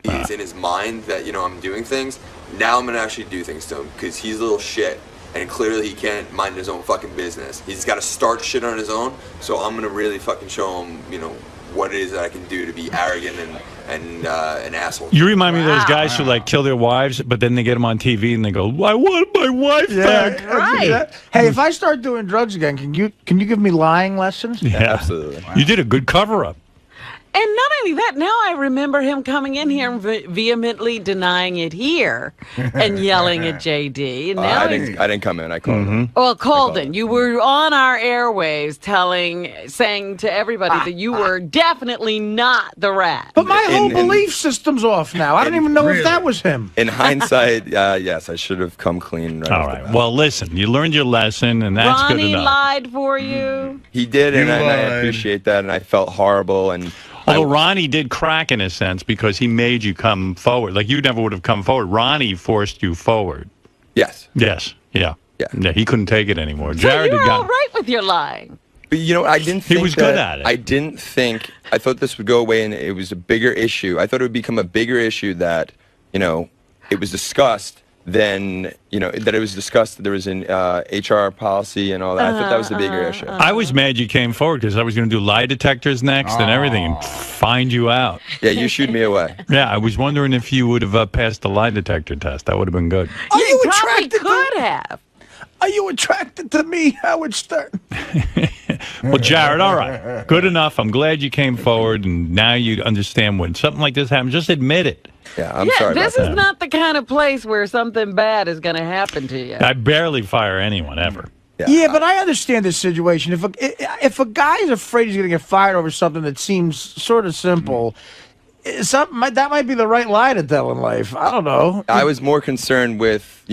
He's in his mind that, I'm doing things. Now I'm going to actually do things to him because he's a little shit. And clearly he can't mind his own fucking business. He's got to start shit on his own. So I'm going to really fucking show him, what it is that I can do to be arrogant and an asshole. You remind me of those guys who kill their wives, but then they get them on TV and they go, I want my wife back. Right. Hey, if I start doing drugs again, can you give me lying lessons? Yeah, absolutely. Wow. You did a good cover-up. And not only that, now I remember him coming in here and vehemently denying it here and yelling at JD. And now I didn't come in. I called him. Well, Colden, you were on our airwaves saying to everybody that you were definitely not the rat. But my whole belief system's off now. I don't even know if that was him. In hindsight, yes, I should have come clean. Right All right. Well, listen, you learned your lesson, and that's Ronnie good enough. lied for you. He did, and I appreciate that, and I felt horrible. And although Ronnie did crack in a sense because he made you come forward. Like you never would have come forward. Ronnie forced you forward. Yes. Yes. Yeah. Yeah. He couldn't take it anymore. So Jared you're had all right with your lying. But I didn't think he was good at it. I thought this would go away and it was a bigger issue. I thought it would become a bigger issue that, it was discussed. Then, that it was discussed that there was an HR policy and all that. I thought that was the bigger issue. I was mad you came forward because I was going to do lie detectors next and everything and find you out. Yeah, you shooed me away. Yeah, I was wondering if you would have passed the lie detector test. That would have been good. You probably could have. Are you attracted to me, Howard Stern? Well, Jared, all right. Good enough. I'm glad you came forward, and now you understand when something like this happens. Just admit it. Yeah, I'm sorry this about is that. not the kind of place where something bad is going to happen to you. I barely fire anyone, ever. Yeah, but I understand this situation. If a guy is afraid he's going to get fired over something that seems sort of simple, that might be the right lie to tell in life. I don't know. I was more concerned with,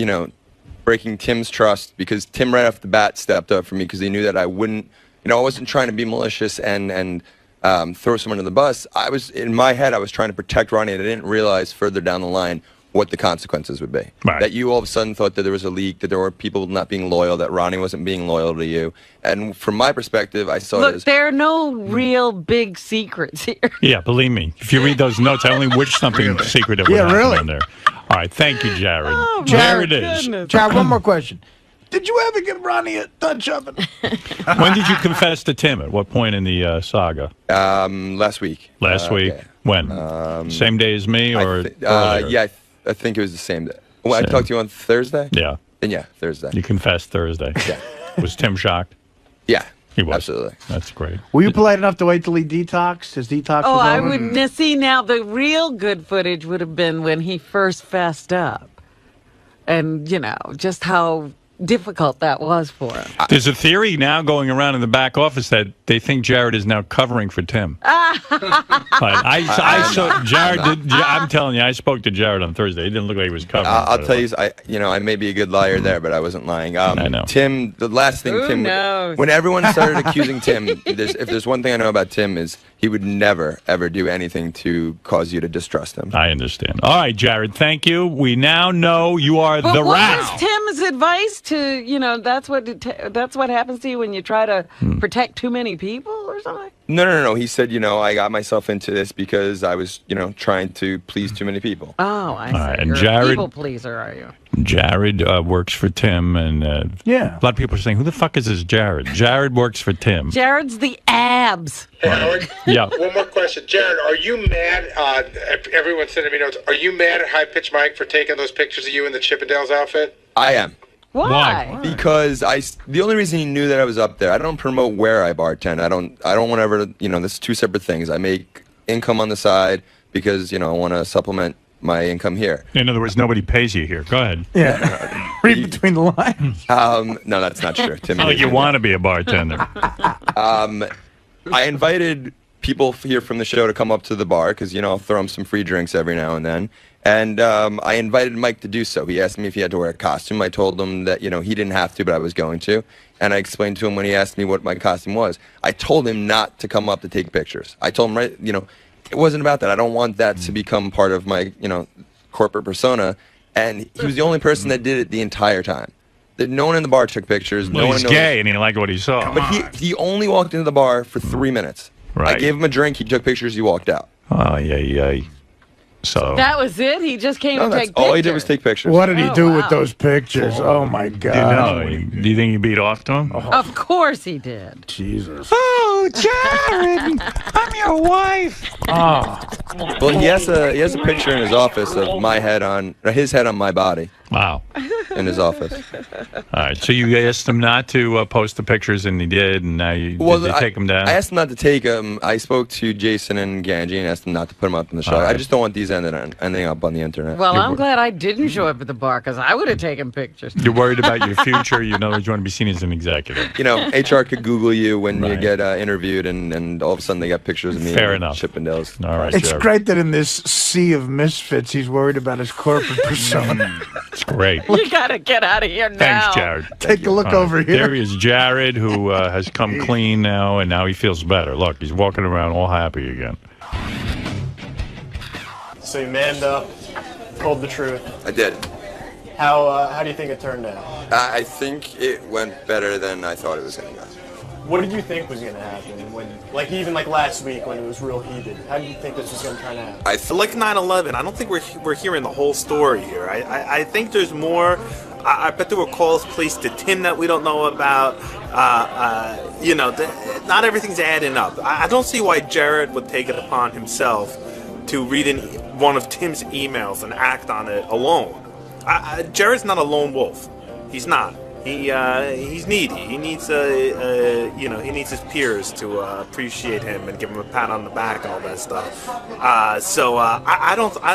breaking Tim's trust, because Tim right off the bat stepped up for me because he knew that I wouldn't, I wasn't trying to be malicious and throw someone under the bus. In my head, I was trying to protect Ronnie, and I didn't realize further down the line what the consequences would be. Right. That you all of a sudden thought that there was a leak, that there were people not being loyal, that Ronnie wasn't being loyal to you. And from my perspective, I saw it as... there are no real big secrets here. Yeah, believe me. If you read those notes, I only wish something secretive would happen in there. All right, thank you, Jared. There it is. Jared, one more question. Did you ever give Ronnie a touch oven? When did you confess to Tim? At what point in the saga? Last week. Last week? Yeah. When? Same day as me, or earlier? Yeah, I think it was the same day. Well, I talked to you on Thursday? Yeah. And yeah, Thursday. You confessed Thursday. Yeah. Was Tim shocked? Yeah. He was. Absolutely. That's great. Were you polite enough to wait till he detoxed? His detox Oh, was I over? would see now. The real good footage would have been when he first fessed up, and just how difficult that was for him. There's a theory now going around in the back office that they think Jared is now covering for Tim. But I saw Jared. I'm telling you, I spoke to Jared on Thursday. He didn't look like he was covering. I'll tell you, I may be a good liar there, but I wasn't lying. I know. Tim, the last thing Tim, when everyone started accusing Tim, if there's one thing I know about Tim is he would never ever do anything to cause you to distrust him. I understand. All right, Jared. Thank you. We now know you are the what rat. was Tim's advice to that's what happens to you when you try to protect too many people or something? No. He said, I got myself into this because I was, trying to please too many people. Oh, I see. All right, and You're Jared, a people pleaser, are you? Jared works for Tim, and yeah, a lot of people are saying, "Who the fuck is this Jared?" Jared works for Tim. Jared's the abs. Hey, Howard. Yeah. One more question, Jared. Are you mad? Everyone's sending me notes. Are you mad at High Pitch Mike for taking those pictures of you in the Chippendales outfit? I am. Why? Because the only reason he knew that I was up there, I don't promote where I bartend. I don't want to ever, this is two separate things. I make income on the side because, I want to supplement my income here. In other words, nobody pays you here. Go ahead. Yeah. Read between the lines. No, that's not true. Tim, it's not like you want to be a bartender. I invited people here from the show to come up to the bar because, I'll throw them some free drinks every now and then. And I invited Mike to do so. He asked me if he had to wear a costume. I told him that, he didn't have to, but I was going to. And I explained to him when he asked me what my costume was. I told him not to come up to take pictures. I told him, it wasn't about that. I don't want that to become part of my, corporate persona. And he was the only person that did it the entire time. No one in the bar took pictures. Well, no he's one gay, and he liked what he saw. But he only walked into the bar for 3 minutes. Right. I gave him a drink. He took pictures. He walked out. Oh, yeah. So that was it? He just came to take pictures? All he did was take pictures. What did he do with those pictures? Oh, my God. Do you think he beat off to him? Of course he did. Jesus. Oh, Jared, I'm your wife. Oh. Well, he has a picture in his office of his head on my body. Wow. In his office. All right. So you asked him not to post the pictures, and he did, and now did they take them down? I asked him not to take them. I spoke to Jason and Ganji and asked them not to put them up in the show. Right. I just don't want these ending up on the internet. Well, I'm glad I didn't show up at the bar because I would have taken pictures. You're worried about your future. You want to be seen as an executive. HR could Google you when you get interviewed, and all of a sudden they got pictures of me. Fair enough. Chippendales. All right. It's Jared. great that in this sea of misfits, he's worried about his corporate persona. It's great. You got to get out of here now. Thanks, Jared. Take a look over here. There he is, Jared, who has come clean now, and now he feels better. Look, he's walking around all happy again. So you manned up, told the truth. I did. How do you think it turned out? I think it went better than I thought it was going to go. What did you think was going to happen? Even last week when it was real heated, how did you think this was going to turn out? Like 9/11, I don't think we're hearing the whole story here. I think there's more. I bet there were calls placed to Tim that we don't know about. Not everything's adding up. I don't see why Jared would take it upon himself to read one of Tim's emails and act on it alone. Jared's not a lone wolf. He's not. He's needy. He needs he needs his peers to appreciate him and give him a pat on the back and all that stuff. I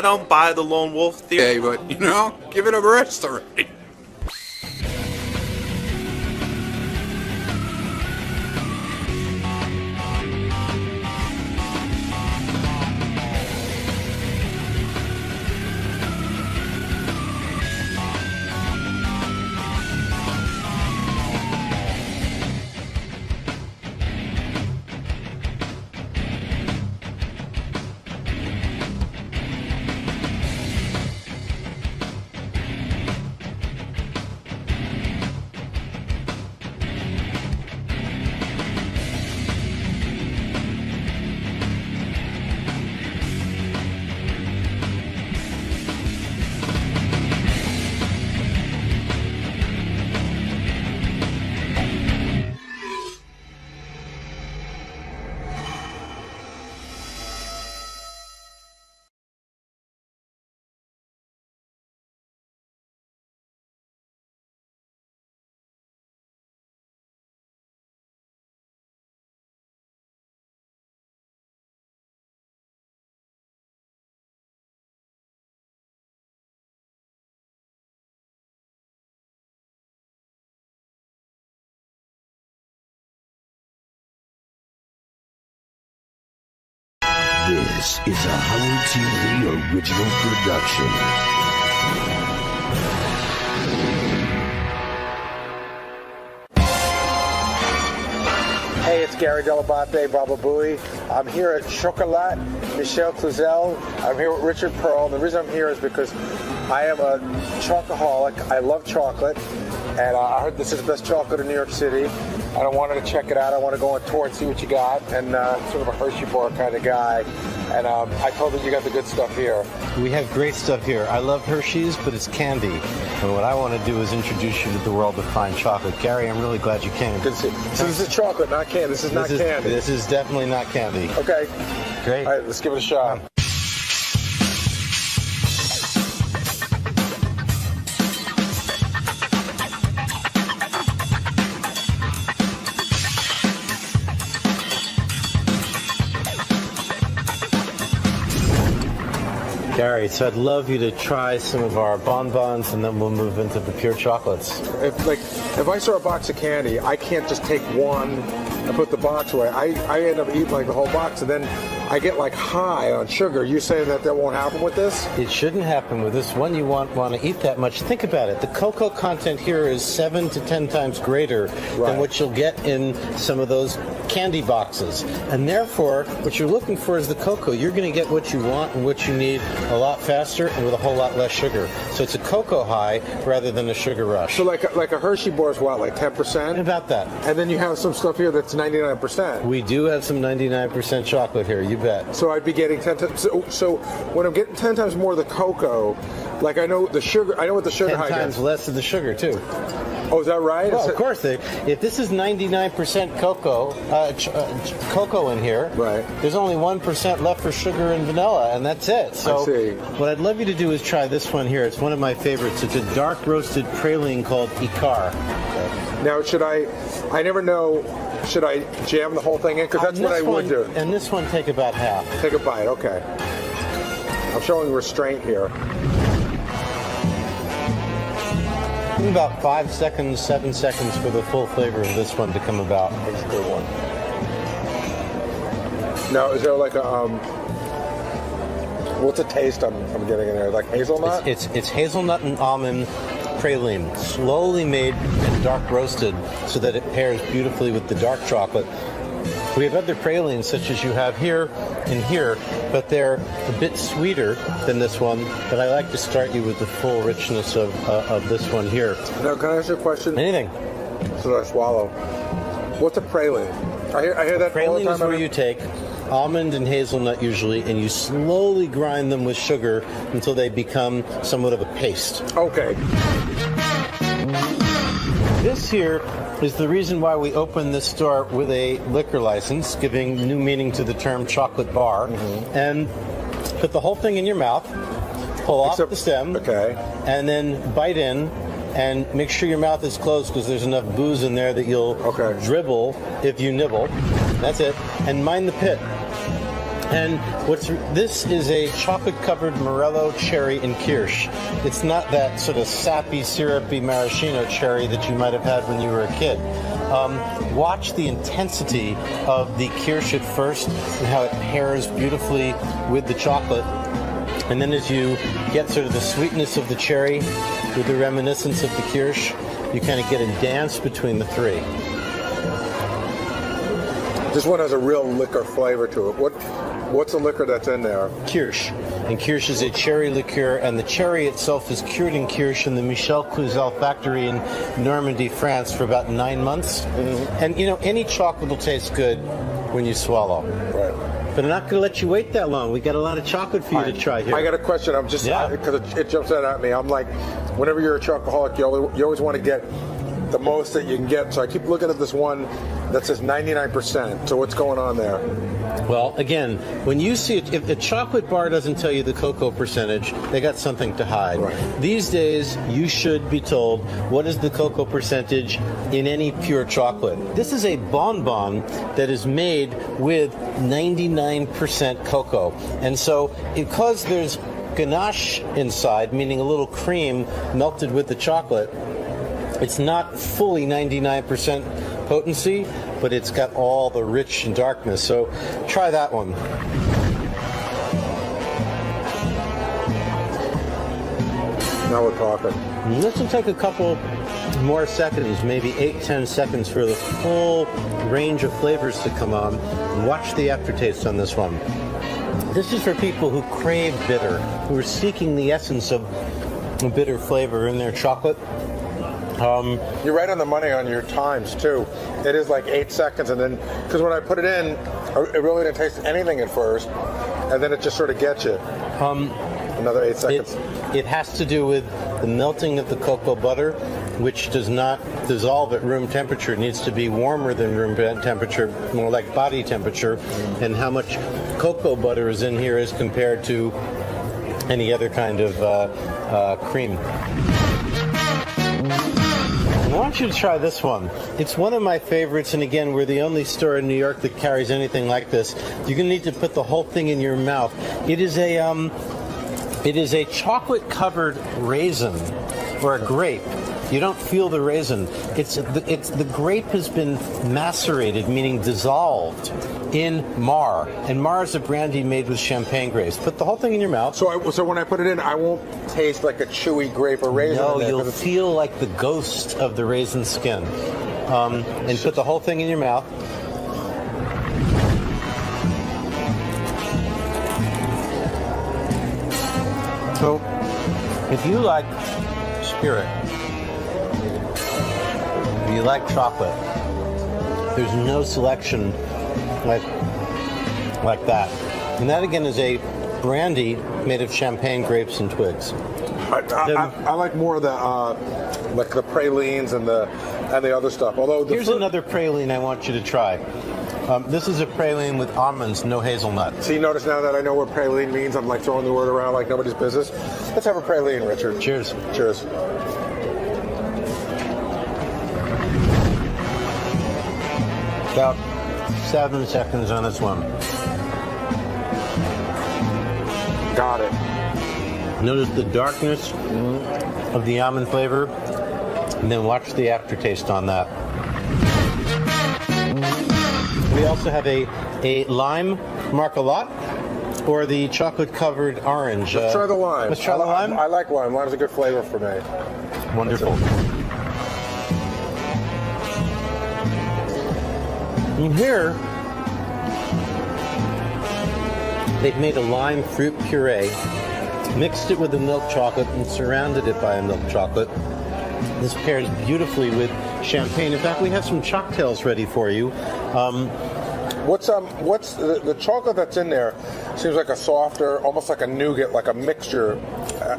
don't buy the lone wolf theory. Hey, but give it a rest already. This is a Howard TV original production. Hey, it's 𝗪cie 𝗲𝗍, Booey. I'm here at 𝗦𝗵cie𝘄𝗿𝗍. I'm here with Richard Pearl. And the reason I'm here is because I am a chocoholic. I love chocolate. And I heard this is the best chocolate in New York City. And I wanted to check it out. I want to go on tour and see what you got. And sort of a Hershey bar kind of guy. And I told that you got the good stuff here. We have great stuff here. I love Hershey's, but it's candy. And what I want to do is introduce you to the world of fine chocolate. Gary, I'm really glad you came. Good to see you. So this is chocolate, not candy. This is not candy. This is definitely not candy. Okay. Great. All right, let's give it a shot. Gary, so I'd love you to try some of our bonbons, and then we'll move into the pure chocolates. If I saw a box of candy, I can't just take one and put the box away. I end up eating like the whole box, and then I get like high on sugar. You saying that won't happen with this? It shouldn't happen with this one. You want to eat that much. Think about it. The cocoa content here is 7 to 10 times greater than what you'll get in some of those candy boxes. And therefore, what you're looking for is the cocoa. You're going to get what you want and what you need a lot faster and with a whole lot less sugar. So it's a cocoa high rather than a sugar rush. So like a Hershey bar is what, like 10%? About that. And then you have some stuff here that's 99%. We do have some 99% chocolate here, you bet. So I'd be getting 10 times. So when I'm getting 10 times more of the cocoa, like I know the sugar, I know what the sugar 10 times less of the sugar too. Oh, is that right? Well, of course. If this is 99% cocoa, cocoa in here, there's only 1% left for sugar and vanilla, and that's it. So I see. What I'd love you to do is try this one here. It's one of my favorites. It's a dark roasted praline called 𝗛𝗏. Now, I never know, should I jam the whole thing in? Because that's what I would do. And this one, take about half. Take a bite, okay. I'm showing restraint here. About 5 seconds, 7 seconds for the full flavor of this one to come about. That's a good one. Now, is there like a what's the taste I'm getting in there? Like hazelnut? It's hazelnut and almond praline, slowly made and dark roasted so that it pairs beautifully with the dark chocolate. We have other pralines such as you have here and here, but they're a bit sweeter than this one. But I like to start you with the full richness of this one here. Now, can I ask you a question? Anything. So that I swallow. What's a praline? I hear that all the time. Praline is where you take almond and hazelnut usually, and you slowly grind them with sugar until they become somewhat of a paste. Okay. This here is the reason why we opened this store with a liquor license, giving new meaning to the term chocolate bar, and put the whole thing in your mouth, pull off the stem, and then bite in, and make sure your mouth is closed because there's enough booze in there that you'll dribble if you nibble. That's it. And mind the pit. And this is a chocolate-covered Morello cherry and kirsch. It's not that sort of sappy, syrupy maraschino cherry that you might have had when you were a kid. Watch the intensity of the kirsch at first and how it pairs beautifully with the chocolate. And then as you get sort of the sweetness of the cherry with the reminiscence of the kirsch, you kind of get a dance between the three. This one has a real liquor flavor to it. What's the liquor that's in there? Kirsch. And kirsch is a cherry liqueur, and the cherry itself is cured in kirsch in the 𝗦𝗵cie𝘄𝗿𝗍 factory in Normandy, France for about 9 months. And, any chocolate will taste good when you swallow. Right. But I'm not going to let you wait that long. We got a lot of chocolate for you to try here. I got a question. I'm just, because it jumps out at me. I'm like, whenever you're a chocoholic, you always want to get the most that you can get. So I keep looking at this one that says 99%. So what's going on there? Well, again, when you see it, if a chocolate bar doesn't tell you the cocoa percentage, they got something to hide. These days, you should be told what is the cocoa percentage in any pure chocolate. This is a bonbon that is made with 99% cocoa. And so, because there's ganache inside, meaning a little cream melted with the chocolate, it's not fully 99% potency, but it's got all the rich and darkness. So try that one. Now we're talking. And this will take a couple more seconds, maybe 8-10 seconds for the full range of flavors to come on. Watch the aftertaste on this one. This is for people who crave bitter, who are seeking the essence of a bitter flavor in their chocolate. You're right on the money on your times, too. It is like 8 seconds, and then, because when I put it in, it really didn't taste anything at first, and then it just sort of gets you. Another 8 seconds. It has to do with the melting of the cocoa butter, which does not dissolve at room temperature. It needs to be warmer than room temperature, more like body temperature, and how much cocoa butter is in here as compared to any other kind of cream. I want you to try this one. It's one of my favorites, and again, we're the only store in New York that carries anything like this. You're going to need to put the whole thing in your mouth. It is a chocolate-covered raisin, or a grape. You don't feel the raisin. The grape has been macerated, meaning dissolved, in 𝗦𝗵. And 𝗦𝗵 is a brandy made with champagne grapes. Put the whole thing in your mouth. So when I put it in, I won't taste like a chewy grape or raisin. No, you'll feel like the ghost of the raisin skin. And put the whole thing in your mouth. So, if you like spirit, if you like chocolate, there's no selection like that. And that again is a brandy made of champagne grapes and twigs. I like more of the like the pralines and the other stuff. Although here's another praline I want you to try. This is a praline with almonds, no hazelnut. See, notice now that I know what praline means, I'm like throwing the word around like nobody's business. Let's have a praline, Richard. Cheers. Cheers. About 7 seconds on this one. Got it. Notice the darkness of the almond flavor, and then watch the aftertaste on that. We also have a lime marcolat, or the chocolate-covered orange. Let's try the lime. Let's try the lime? I like lime. Lime's a good flavor for me. Wonderful. And here, they've made a lime fruit puree, mixed it with the milk chocolate, and surrounded it by a milk chocolate. This pairs beautifully with champagne. In fact, we have some cocktails ready for you. What's the chocolate that's in there? Seems like a softer, almost like a nougat, like a mixture.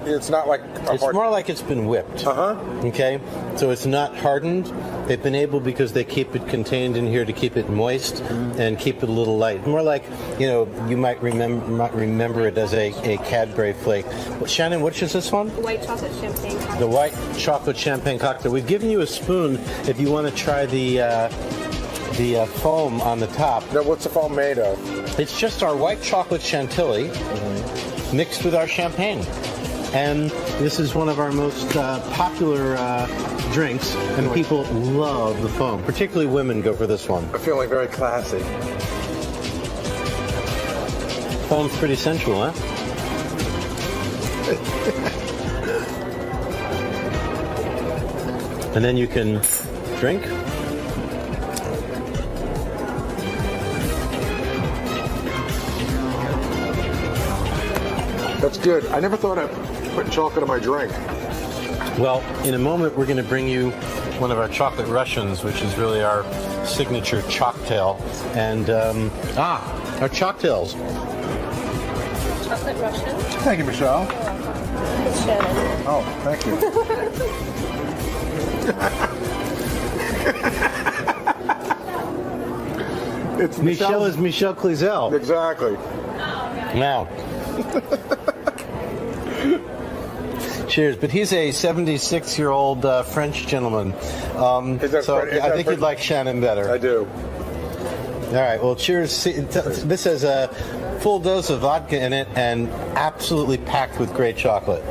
It's not like it's more like it's been whipped. Okay, so it's not hardened. They've been able, because they keep it contained in here, to keep it moist and keep it a little light. More like, you might remember it as a Cadbury flake. Shannon, which is this one? The white chocolate champagne cocktail. The white chocolate champagne cocktail. We've given you a spoon if you want to try the foam on the top. Now, what's the foam made of? It's just our white chocolate chantilly mixed with our champagne. And this is one of our most popular drinks, and people love the foam. Particularly women go for this one. I'm feeling very classy. Foam's pretty sensual, huh? And then you can drink. That's good. I never thought I'd put chocolate in my drink. Well, in a moment, we're going to bring you one of our chocolate Russians, which is really our signature chocktail. And, our chocktails. Chocolate Russian. Thank you, Michelle. It's Shannon. Oh, thank you. It's Michelle is 𝗦𝗵cie𝗄𝗿𝗋. Exactly. Now. Cheers, but he's a 76-year-old French gentleman. So I think you'd like Shannon better. I do. All right, well, cheers. This has a full dose of vodka in it and absolutely packed with great chocolate.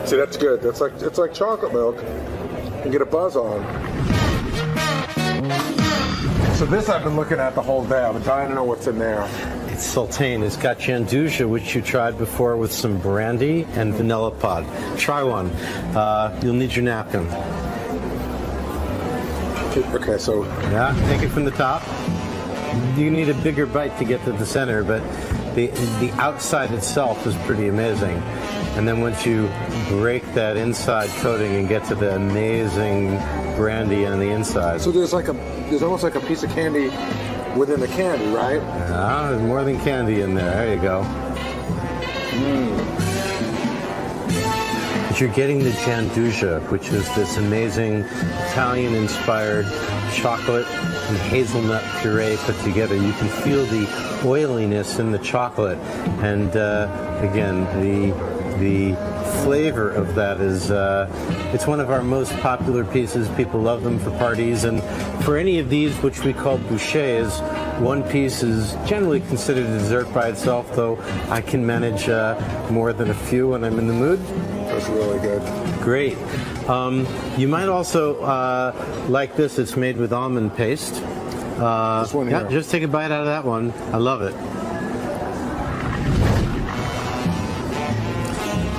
See, that's good. It's like chocolate milk. You get a buzz on. So this I've been looking at the whole day. I've been dying to know what's in there. It's sultane. It's got 𝗪𝗪cia, which you tried before, with some brandy and vanilla pod. Try one. You'll need your napkin. Okay, so... Yeah, take it from the top. You need a bigger bite to get to the center, but the outside itself is pretty amazing. And then once you break that inside coating and get to the amazing brandy on the inside. So there's almost like a piece of candy within the candy, right? Yeah, there's more than candy in there. There you go. But you're getting the 𝗪𝗪cia, which is this amazing Italian-inspired chocolate and hazelnut puree put together. You can feel the oiliness in the chocolate, and again, the flavor of that is, it's one of our most popular pieces. People love them for parties, and for any of these, which we call bouchées, one piece is generally considered a dessert by itself, though I can manage more than a few when I'm in the mood. That's really good. Great. You might also like this. It's made with almond paste. This one here. Yeah, just take a bite out of that one. I love it.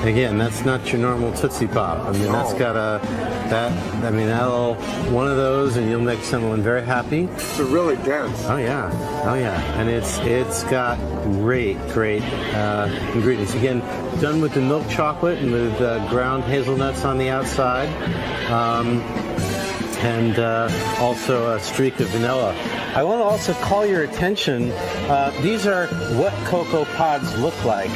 Again, that's not your normal Tootsie Pop. I mean, that's got that'll one of those, and you'll make someone very happy. It's really dense. Oh yeah, and it's got great ingredients. Again, done with the milk chocolate and with ground hazelnuts on the outside, and also a streak of vanilla. I want to also call your attention. These are what cocoa pods look like.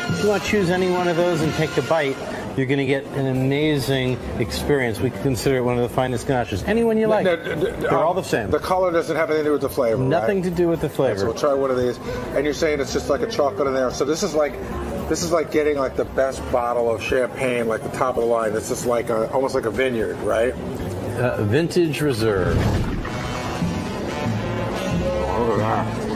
If you want to choose any one of those and take a bite, you're going to get an amazing experience. We consider it one of the finest ganaches. Anyone you like. They're all the same. The color doesn't have anything to do with the flavor, Nothing right? to do with the flavor. So we'll try one of these. And you're saying it's just like a chocolate in there. So this is like getting like the best bottle of champagne, like the top of the line. This is like almost like a vineyard, right? Vintage Reserve. Oh, look at that.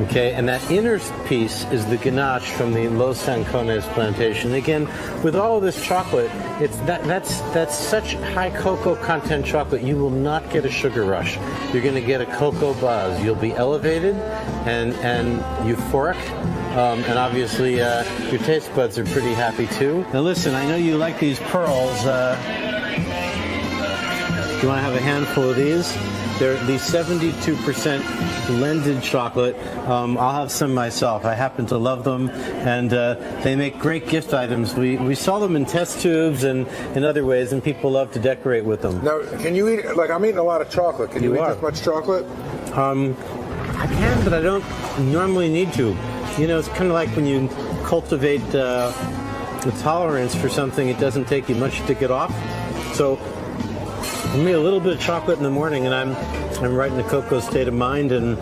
Okay, and that inner piece is the ganache from the 𝗪𝗁𝗄𝗏 plantation. Again, with all of this chocolate, that's such high cocoa content chocolate, you will not get a sugar rush. You're going to get a cocoa buzz. You'll be elevated and euphoric. And obviously, your taste buds are pretty happy too. Now listen, I know you like these pearls. Do you want to have a handful of these? They're the 72% blended chocolate. I'll have some myself. I happen to love them, and they make great gift items. We sell them in test tubes and in other ways, and people love to decorate with them. Now, can you eat, like I'm eating a lot of chocolate. Can you eat this much chocolate? I can, but I don't normally need to. You know, it's kind of like when you cultivate a tolerance for something, it doesn't take you much to get off. So give me a little bit of chocolate in the morning, and I'm right in a cocoa state of mind, and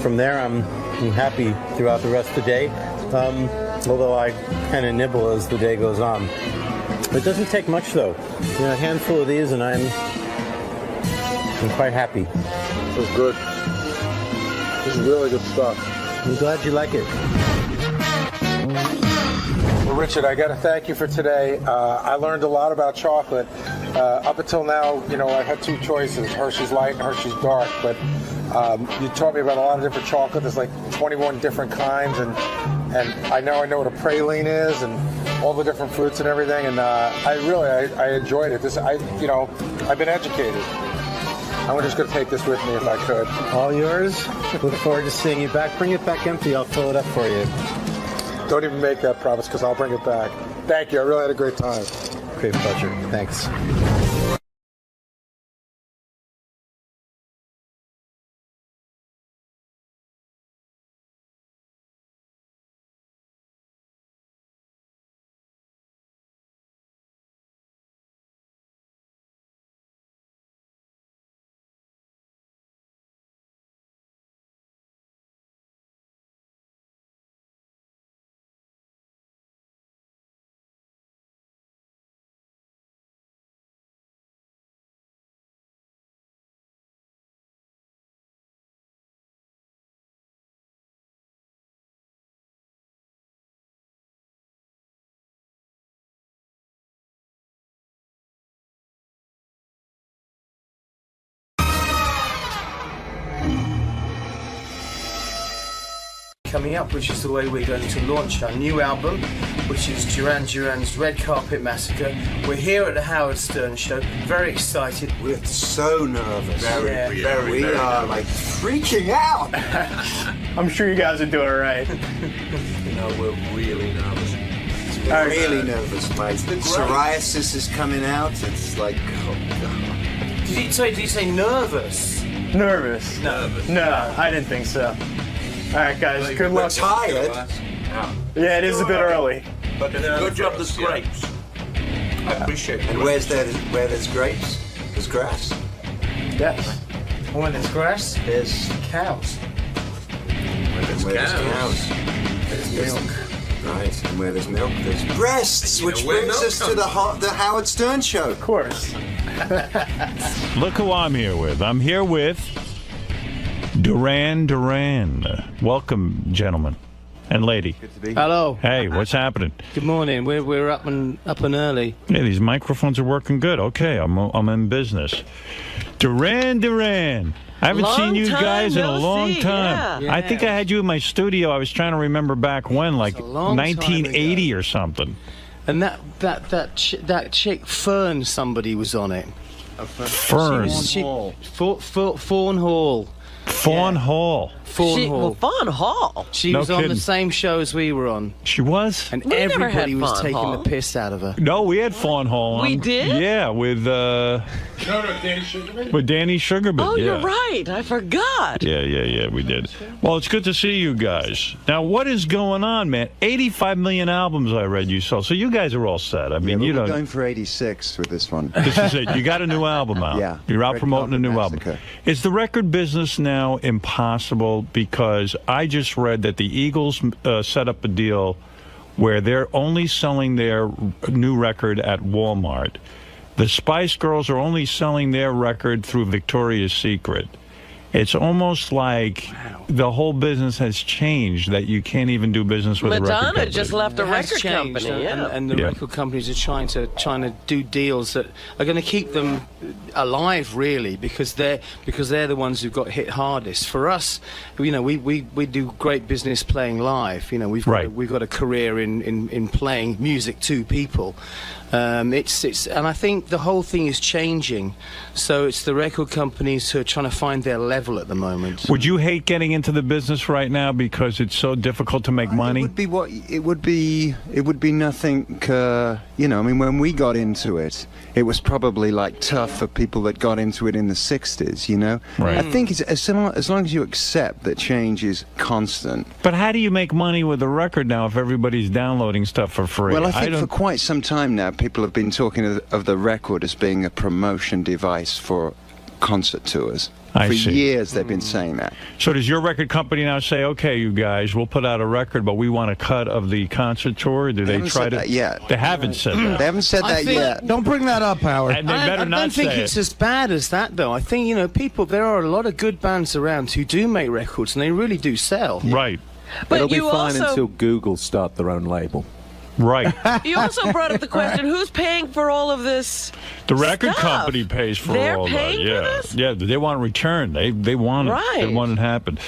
from there I'm happy throughout the rest of the day. Although I kind of nibble as the day goes on. It doesn't take much though. You know, a handful of these, and I'm quite happy. This is good. This is really good stuff. I'm glad you like it. Well, Richard, I got to thank you for today. I learned a lot about chocolate. Up until now, you know, I had two choices, Hershey's Light and Hershey's Dark, but you taught me about a lot of different chocolate. There's like 21 different kinds, and I know what a praline is and all the different fruits and everything, and I enjoyed it. I've been educated. I'm just going to take this with me if I could. All yours. Look forward to seeing you back. Bring it back empty. I'll fill it up for you. Don't even make that promise, because I'll bring it back. Thank you. I really had a great time. Great pleasure. Thanks. coming up, which is the way we're going to launch our new album, which is Duran Duran's Red Carpet Massacre. We're here at the Howard Stern Show, very excited. We're so nervous. Very, we are like freaking out. I'm sure you guys are doing all right. No, we're really nervous. We're really nervous, mate. Psoriasis is coming out. It's like, oh God. Did you say nervous? Nervous? No, I didn't think so. All right, guys, good luck. Tired? Yeah, it is a bit early. But good job, there's grapes. I appreciate it. And where there's grapes, there's grass. Yes. And when there's grass, there's cows. Where there's cows, there's milk. Right, and where there's milk, there's breasts, which brings us to the Howard Stern Show. Of course. Look who I'm here with. I'm here with Duran Duran. Welcome, gentlemen and lady. Good to be here. Hello. Hey, what's happening? Good morning. We're up and early. Yeah, these microphones are working good. Okay, I'm in business. Duran Duran. I haven't seen you guys in a long time. Yeah. I think I had you in my studio. I was trying to remember back when, like 1980 or something. And that chick Fern, somebody was on it. Fern. Fawn Hall. Fawn Hall. Fawn Hall. She No was on kidding. the same show as we were on. She was? And We never everybody had was Fawn taking Hall. the piss out of her. No, we had Fawn Hall on. We did? Yeah, with Danny Sugarman? with Danny Sugarman. Oh, yeah. you're right. I forgot. Yeah, we did. Well, it's good to see you guys. Now, what is going on, man? 85 million albums I read you sold. So you guys are all set. I mean, you we're don't. going for 86 with this one. This is it. You got a new album out. Yeah. You're out Red promoting a new Carpet album. Massacre. Is the record business now impossible? Because I just read that the Eagles set up a deal where they're only selling their new record at Walmart. The Spice Girls are only selling their record through Victoria's Secret. It's almost like the whole business has changed, that you can't even do business with a record Madonna company. just left a It has record changed, company. Yeah. and the record companies are trying to do deals that are going to keep them alive, really, because they're the ones who got hit hardest. For us, you know, we do great business playing live. You know, we've got a career in playing music to people. And I think the whole thing is changing. So it's the record companies who are trying to find their level at the moment. Would you hate getting into the business right now because it's so difficult to make money? It would be nothing. You know, I mean, when we got into it, it was probably like tough for people that got into it in the '60s. You know, Right. I think it's as long as you accept that change is constant. But how do you make money with a record now if everybody's downloading stuff for free? Well, I think for quite some time now, people have been talking of the record as being a promotion device for concert tours. I For see. years, they've been saying that. So does your record company now say, okay, you guys, we'll put out a record, but we want a cut of the concert tour? Do they haven't try said to? that yet. They haven't said that. They haven't said that yet. Don't bring that up, Howard. And they better I not don't think say it's it. as bad as that, though. I think, you know, there are a lot of good bands around who do make records, and they really do sell. Right. But It'll be you fine also- until Google start their own label. Right. You also brought up the question: who's paying for all of this? The record stuff? company pays for They're all that. paying Yeah. for this? Yeah, they want a return. They want it. They Right. want it to happen.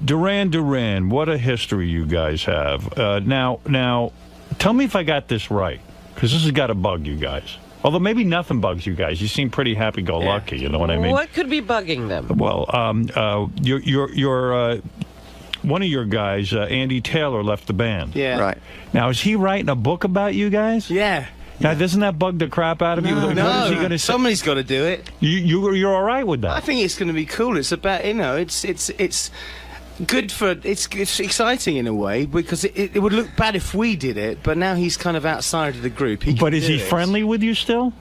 Duran Duran, what a history you guys have. Now, tell me if I got this right, because this has got to bug you guys. Although maybe nothing bugs you guys. You seem pretty happy-go-lucky, you know what I mean? What could be bugging them? Well, your one of your guys, Andy Taylor, left the band. Yeah. Right. Now, is he writing a book about you guys? Yeah. Now, doesn't that bug the crap out of you? What is he going to say? Somebody's got to do it. You're all right with that? I think it's going to be cool. It's about, you know, it's good for, it's exciting in a way, because it would look bad if we did it, but now he's kind of outside of the group. But is he friendly with you still?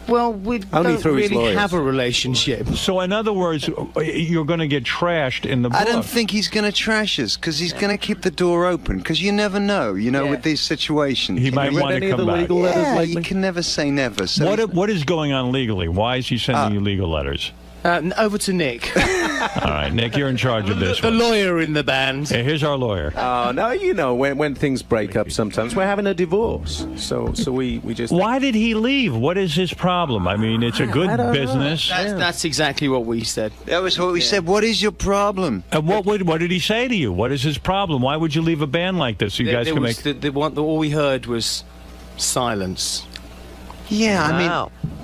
Well, we don't really have a relationship. So, in other words, you're going to get trashed in the book. I don't think he's going to trash us, because he's going to keep the door open, because you never know, you know, with these situations. He You might know, want to come back. Yeah, you can never say never. So What is going on legally? Why is he sending you legal letters? Over to Nick. All right, Nick, you're in charge of this The one. lawyer in the band. Hey, here's our lawyer. Oh, no, you know, when things break up sometimes, we're having a divorce. So we just... Why did he leave? What is his problem? I mean, it's a good business. That's exactly what we said. That was what we said. What is your problem? And what did he say to you? What is his problem? Why would you leave a band like this? So you guys can make... all we heard was silence. Yeah, I mean,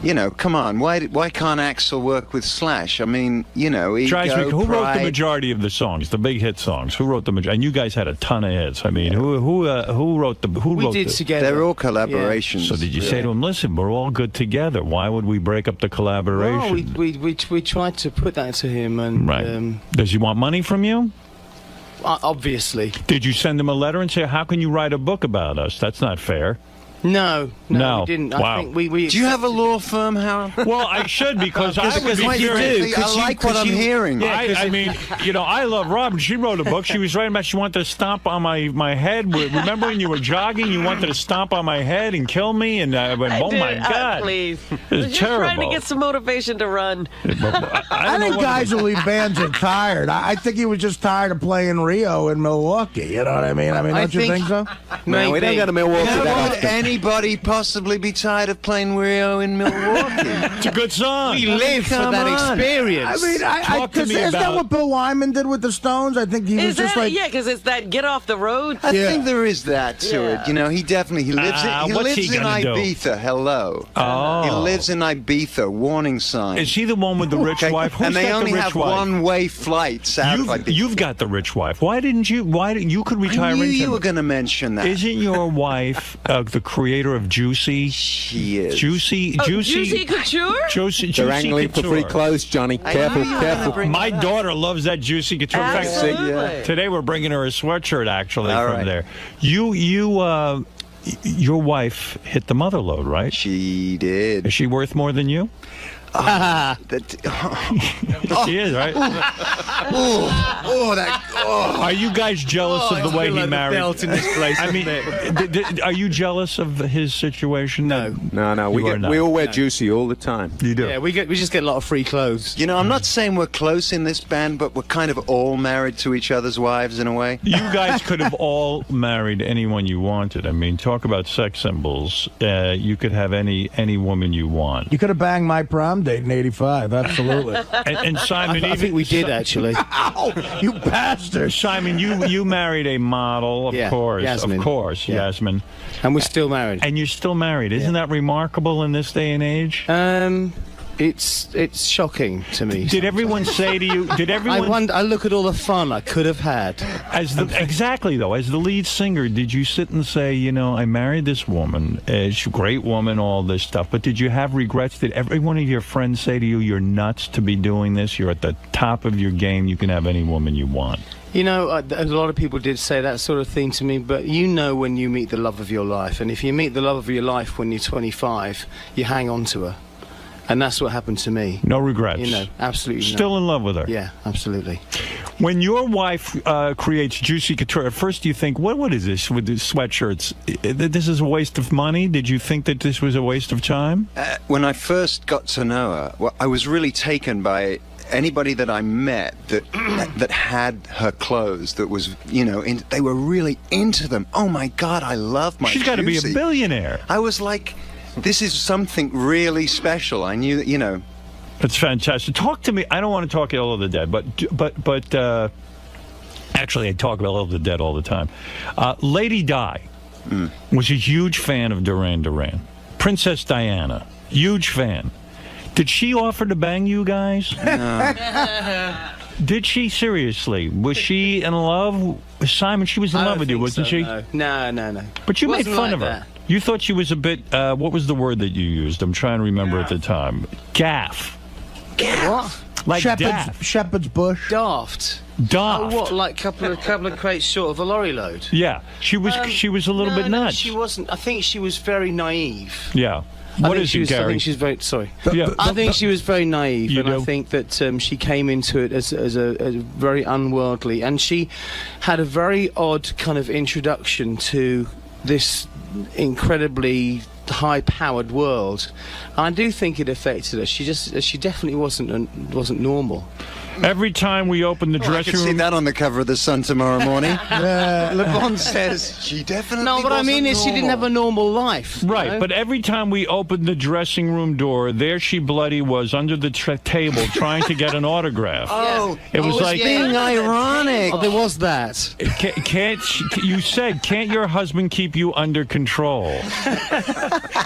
you know, come on. Why can't Axl work with Slash? I mean, you know, who wrote the majority of the songs, the big hit songs? Who wrote the majority? And you guys had a ton of hits. I mean, who wrote the? We did together. They're all collaborations. Yeah. So did you say to him, "Listen, we're all good together. Why would we break up the collaboration?" Well, we tried to put that to him, and right. Does he want money from you? Obviously. Did you send him a letter and say, "How can you write a book about us? That's not fair." No, we didn't. Wow. I think we Do you have a law firm, Howard? Well, I should, because I would be curious. I like what I'm hearing. Yeah, I mean, you know, I love Robin. She wrote a book. She was writing about she wanted to stomp on my head. Remember when you were jogging, you wanted to stomp on my head and kill me? And I went, oh, my God. Please. It's Just terrible. trying to get some motivation to run. I think guys who leave bands are tired. I think he was just tired of playing Rio in Milwaukee. You know what I mean? Don't you think so? Man, we don't go to Milwaukee that often. Anybody possibly be tired of playing Rio in Milwaukee? It's a good song. We live for that experience. I mean, isn't that what Bill Wyman did with the Stones? I think he was just like... Yeah, because it's that get off the road. I think there is that to it. You know, he lives in Ibiza. Hello. Oh. He lives in Ibiza. Warning sign. Is he the one with the rich wife? Who's and they got only the rich have wife? one-way flights out of Ibiza. You've got the rich wife. Why didn't you? You could retire. I knew you were going to mention that. Isn't your wife the creator of Juicy? She is. Juicy Couture? Juicy They're angling for free clothes, Johnny. Careful. My daughter loves that Juicy Couture. Absolutely. In fact, today we're bringing her a sweatshirt actually All from right. there. Your wife hit the mother load, right? She did. Is she worth more than you? She is, right? Are you guys jealous of the way he married? In this place, I mean, are you jealous of his situation? No. No. We all wear Juicy all the time. You do? Yeah, we just get a lot of free clothes. You know, I'm not saying we're close in this band, but we're kind of all married to each other's wives in a way. You guys could have all married anyone you wanted. I mean, talk about sex symbols. You could have any woman you want. You could have banged my prom date in '85. Absolutely. And Simon, I think we did actually. Ow, you bastard! Simon, you married a model, of course, Yasmin. of course, Yeah. Yasmin, And we're still married. and you're still married. Isn't that remarkable in this day and age? It's shocking to me. Did everyone say to you? Did everyone? I look at all the fun I could have had. Exactly though, as the lead singer, did you sit and say, you know, I married this woman, she's a great woman, all this stuff, but did you have regrets? Did every one of your friends say to you, you're nuts to be doing this? You're at the top of your game. You can have any woman you want. You know, a lot of people did say that sort of thing to me, but you know when you meet the love of your life, and if you meet the love of your life when you're 25, you hang on to her. And that's what happened to me. No regrets. You know, absolutely. Still in love with her. Yeah, absolutely. When your wife creates Juicy Couture, at first you think, what is this with these sweatshirts? This is a waste of money? Did you think that this was a waste of time? When I first got to know her, I was really taken by anybody that I met that had her clothes, that was, you know, they were really into them. Oh my God, I love my She's got to be a billionaire. I was like, this is something really special. I knew that, you know. It's fantastic. Talk to me. I don't want to talk Ill of the Dead, but actually I talk about Ill of the Dead all the time. Lady Di was a huge fan of Duran Duran. Princess Diana, huge fan. Did she offer to bang you guys? No. Did she seriously? Was she in love? Simon, she was in love with you, wasn't she? No. But you made fun like of her. that. You thought she was a bit, what was the word that you used? I'm trying to remember at the time. Gaff. What? Like daft. Shepherd's bush. Daft. Daft. Oh, what? Like couple of crates short of a lorry load? Yeah. She was a little bit nuts. She wasn't. I think she was very naive. Yeah. What is it, Gary? I think she's very sorry. Yeah. I think she was very naive, You and do? I think that she came into it as a very unworldly, and she had a very odd kind of introduction to this incredibly high-powered world. I do think it affected her. She definitely wasn't normal. Every time we open the I dressing can see room, that on the cover of the Sun tomorrow morning. Le Bon says she definitely. No, what I mean is she didn't have a normal life. right? You know? But every time we opened the dressing room door, there she bloody was under the table trying to get an autograph. Oh, it was like being ironic. Oh, there was that. You said, can't your husband keep you under control?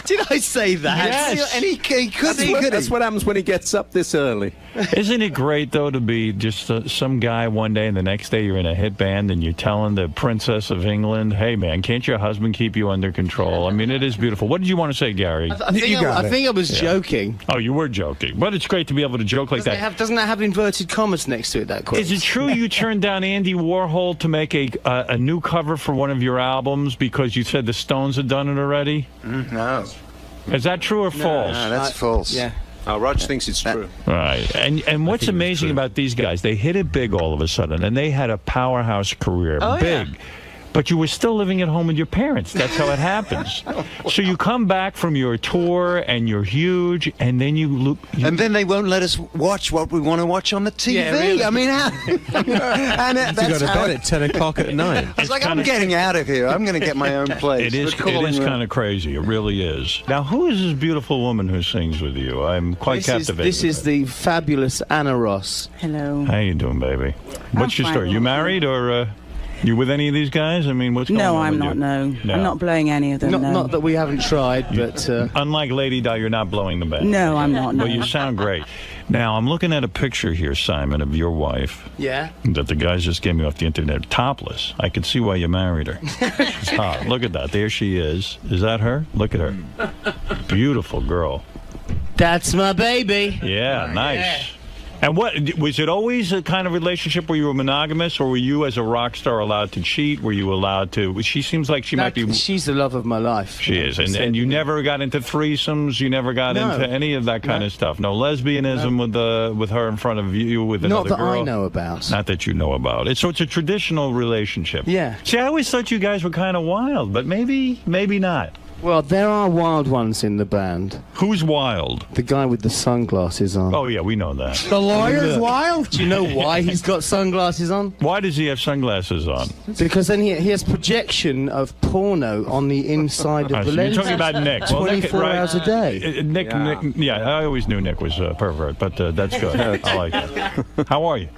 Did I say that? Yes. And he could. That's what happens when he gets up this early. Isn't it great, though, to be just some guy one day and the next day you're in a hit band and you're telling the Princess of England, hey, man, can't your husband keep you under control? I mean, it is beautiful. What did you want to say, Gary? I think I was joking. Oh, you were joking. But it's great to be able to joke like that. Doesn't that have inverted commas next to it, that quote? Is it true you turned down Andy Warhol to make a new cover for one of your albums because you said the Stones had done it already? No. Is that true or false? No, that's false. Yeah. Oh, Rog thinks it's true. Right. And what's amazing about these guys, they hit it big all of a sudden, and they had a powerhouse career. Big. Yeah. But you were still living at home with your parents. That's how it happens. So you come back from your tour, and you're huge, and then and then they won't let us watch what we want to watch on the TV. Yeah, really. I mean, and you go to bed at 10 o'clock at night. It's like, I'm getting out of here. I'm going to get my own place. It is kind of crazy. It really is. Now, who is this beautiful woman who sings with you? I'm quite captivated. This is the fabulous Anna Ross. Hello. How you doing, baby? What's your story? You married or... You with any of these guys? I mean, what's going on? No, I'm not. No, I'm not blowing any of them. Not that we haven't tried, but unlike Lady Di, you're not blowing the band. No, I'm not. No. Well, you sound great. Now, I'm looking at a picture here, Simon, of your wife. Yeah. That the guys just gave me off the internet, topless. I could see why you married her. She's hot. Look at that. There she is. Is that her? Look at her. Beautiful girl. That's my baby. Yeah, nice. Yeah. And what was it always a kind of relationship where you were monogamous, or were you as a rock star allowed to cheat? Were you allowed to? She seems like she might be. She's the love of my life. She is, and you never got into threesomes. You never got into any of that kind of stuff. No lesbianism with her in front of you with another girl. Not that I know about. Not that you know about. So it's a traditional relationship. Yeah. See, I always thought you guys were kind of wild, but maybe not. Well, there are wild ones in the band. Who's wild? The guy with the sunglasses on. Oh, yeah, we know that. The lawyer's wild? Do you know why he's got sunglasses on? Why does he have sunglasses on? Because then he has projection of porno on the inside of the lens. You're talking about Nick. 24 hours a day. Nick, I always knew Nick was a pervert, but that's good. I like it. How are you?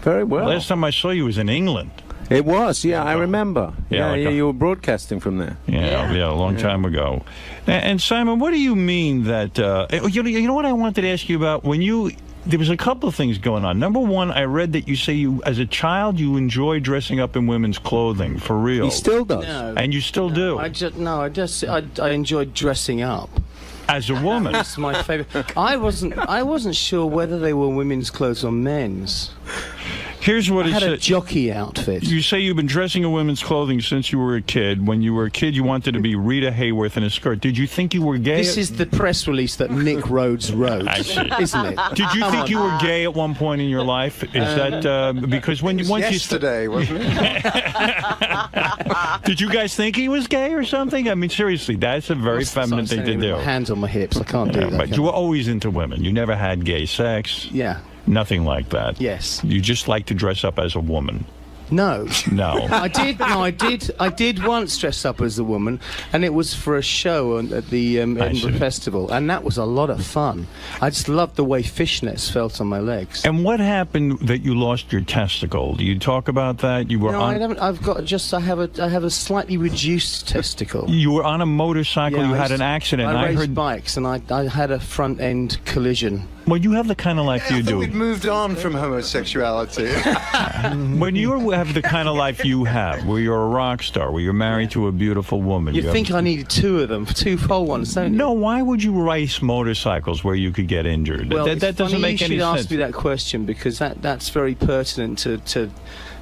Very well. Last time I saw you was in England. It was, yeah, I remember. Yeah, you were broadcasting from there. Yeah, a long time ago. And Simon, what do you mean that? You know what I wanted to ask you about there was a couple of things going on. Number one, I read that you say you, as a child, you enjoy dressing up in women's clothing for real. He still does, and you still do. I enjoyed dressing up. As a woman, that's my favorite. I wasn't sure whether they were women's clothes or men's. Here's what I it had said. a jockey outfit. You say you've been dressing in women's clothing since you were a kid. When you were a kid, you wanted to be Rita Hayworth in a skirt. Did you think you were gay? This is the press release that Nick Rhodes wrote, isn't it? Did you think you were gay at one point in your life? Is that because once yesterday, wasn't it? Did you guys think he was gay or something? I mean, seriously, that's a very feminine thing to do. Hands on my hips, I can't do that. But you were always into women. You never had gay sex. Yeah. Nothing like that. Yes. You just like to dress up as a woman. No. No. I did once dress up as a woman, and it was for a show at the Edinburgh Festival, and that was a lot of fun. I just loved the way fishnets felt on my legs. And what happened that you lost your testicle? Do you talk about that? You were I haven't. I have a slightly reduced testicle. You were on a motorcycle. Yeah, you had an accident. I raced bikes, and I had a front end collision. Well, you have the kind of life you do. We'd moved on from homosexuality. When you have the kind of life you have, where you're a rock star, where you're married to a beautiful woman. You think I needed two of them, two full ones, don't you? No, why would you race motorcycles where you could get injured? Well, that doesn't make any sense. You should ask me that question, because that's very pertinent to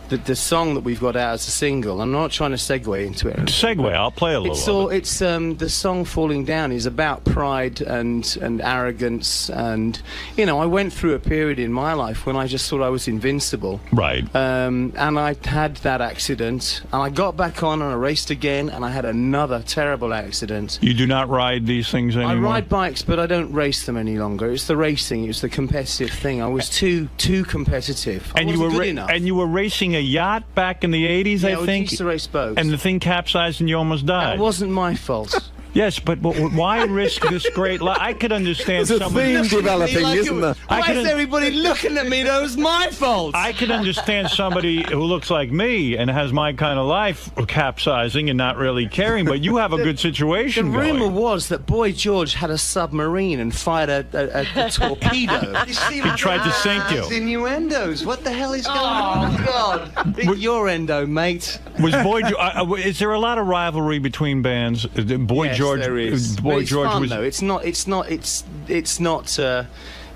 the song that we've got out as a single. I'm not trying to segue into it. Segue. I'll play a little. It's the song "Falling Down" is about pride and arrogance, and I went through a period in my life when I just thought I was invincible. Right. And I had that accident, and I got back on and I raced again, and I had another terrible accident. You do not ride these things anymore? I ride bikes, but I don't race them any longer. It's the racing. It's the competitive thing. I was too competitive. And you were racing a yacht back in the 80s, yeah, I think? used to race boats. And the thing capsized and you almost died. That wasn't my fault. Yes, but why risk this great life? I could understand There's a theme developing, isn't there? Why is everybody looking at me? That was my fault. I could understand somebody who looks like me and has my kind of life capsizing and not really caring, but you have a good situation The going. rumor was that Boy George had a submarine and fired a torpedo. He tried to sink you. Innuendos. What the hell is going on? Oh, God. Big your endo, mate. Was is there a lot of rivalry between bands? Boy Yes, George, there is. Boy it's George fun, was. Though.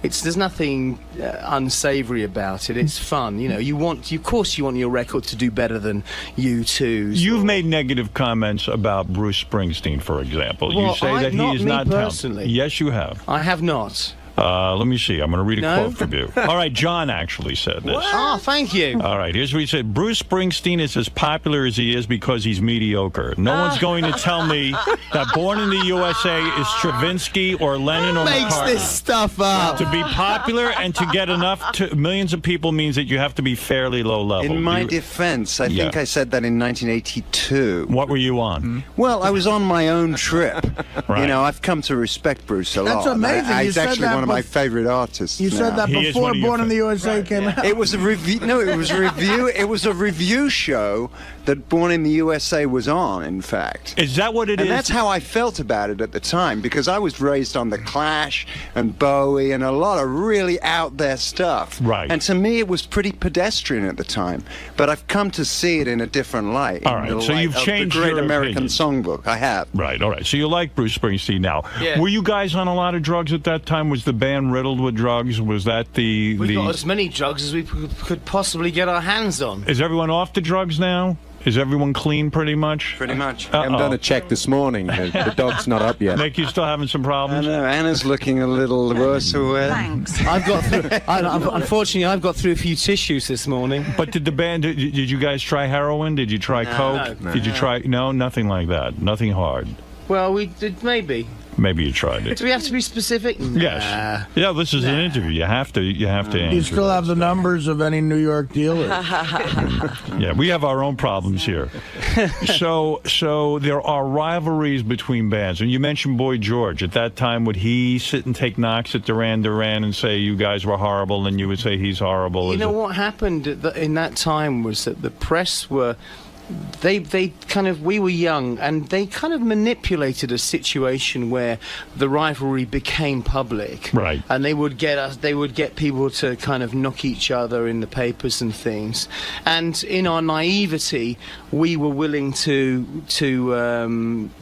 There's nothing unsavory about it. It's fun, Of course, you want your record to do better than U2's. You've made negative comments about Bruce Springsteen, for example. Well, you say that he is not personally. talented. Yes, you have. I have not. Let me see. I'm going to read a quote from you. All right, John actually said this. Oh, thank you. All right, here's what he said. Bruce Springsteen is as popular as he is because he's mediocre. No one's going to tell me that Born in the USA is Stravinsky or Lennon or Makes McCartney. this stuff up. To be popular and to get enough to millions of people means that you have to be fairly low level. In my defense, I think I said that in 1982. What were you on? Well, I was on my own trip. Right. I've come to respect Bruce a lot. That's amazing. He's actually one of my favorite artists. You said that before Born in the USA came out. It was a review. No, it was a review. It was a review show that Born in the USA was on. In fact, is that what it is? And that's how I felt about it at the time, because I was raised on the Clash and Bowie and a lot of really out there stuff. Right. And to me, it was pretty pedestrian at the time. But I've come to see it in a different light. All right. So you've changed the Great your American opinion. Songbook. I have. Right. All right. So you like Bruce Springsteen now? Yeah. Were you guys on a lot of drugs at that time? Was the band riddled with drugs? Was that We got as many drugs as we could possibly get our hands on. Is everyone off the drugs now? Is everyone clean pretty much? Pretty much. I haven't done a check this morning. The dog's not up yet. Nick, you still having some problems? I know. Anna's looking a little worse. Thanks. I've got through, unfortunately, I've got through a few tissues this morning. But did the band? Did you guys try heroin? Did you try coke? No. Did you try? No, nothing like that. Nothing hard. Well, we did maybe. Maybe you tried it. Do we have to be specific? Yes. Yeah, this is an interview. You have to answer. Do you still have the numbers of any New York dealers? Yeah, we have our own problems here. So there are rivalries between bands. And you mentioned Boy George. At that time, would he sit and take knocks at Duran Duran and say you guys were horrible, and you would say he's horrible? You know what happened in that time was that the press were. We were young, and they kind of manipulated a situation where the rivalry became public. Right. And they would get people to kind of knock each other in the papers and things. And in our naivety, we were willing to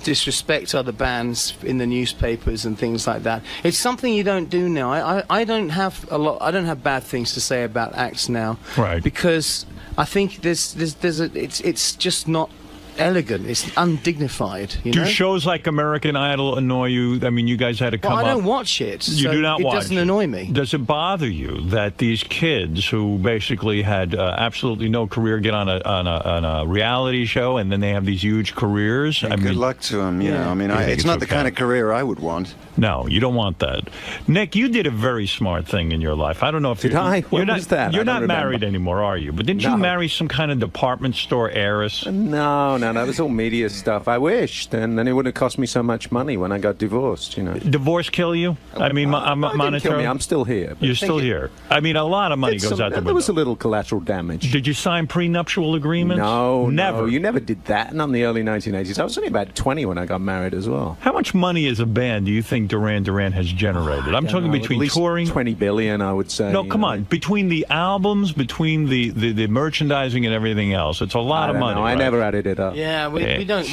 disrespect other bands in the newspapers and things like that. It's something you don't do now. I don't have bad things to say about acts now. Right. Because I think it's just not elegant. It's undignified. Do shows like American Idol annoy you? I mean, you guys had to come I up. don't watch it. You so do not watch it. It doesn't annoy me. Does it bother you that these kids who basically had absolutely no career get on a reality show, and then they have these huge careers? Hey, good luck to them. I mean, it's not the kind of career I would want. No, you don't want that. Nick, you did a very smart thing in your life. I don't know if Did I? What was that? You're I don't not remember. married anymore, are you? But didn't you marry some kind of department store heiress? No, that was all media stuff. I wished, and then it wouldn't have cost me so much money when I got divorced. Divorce kill you? I mean, monetarily. Kill me. I'm still here. You're still here. I mean, a lot of money goes out the window. There was a little collateral damage. Did you sign prenuptial agreements? No, never. No, you never did that. Not in the early 1980s. I was only about 20 when I got married as well. How much money as a band do you think Duran Duran has generated? I'm talking between at least touring. 20 billion, I would say. No, come on. Between the albums, between the merchandising and everything else, it's a lot of money. I right? never added it up. Yeah, we don't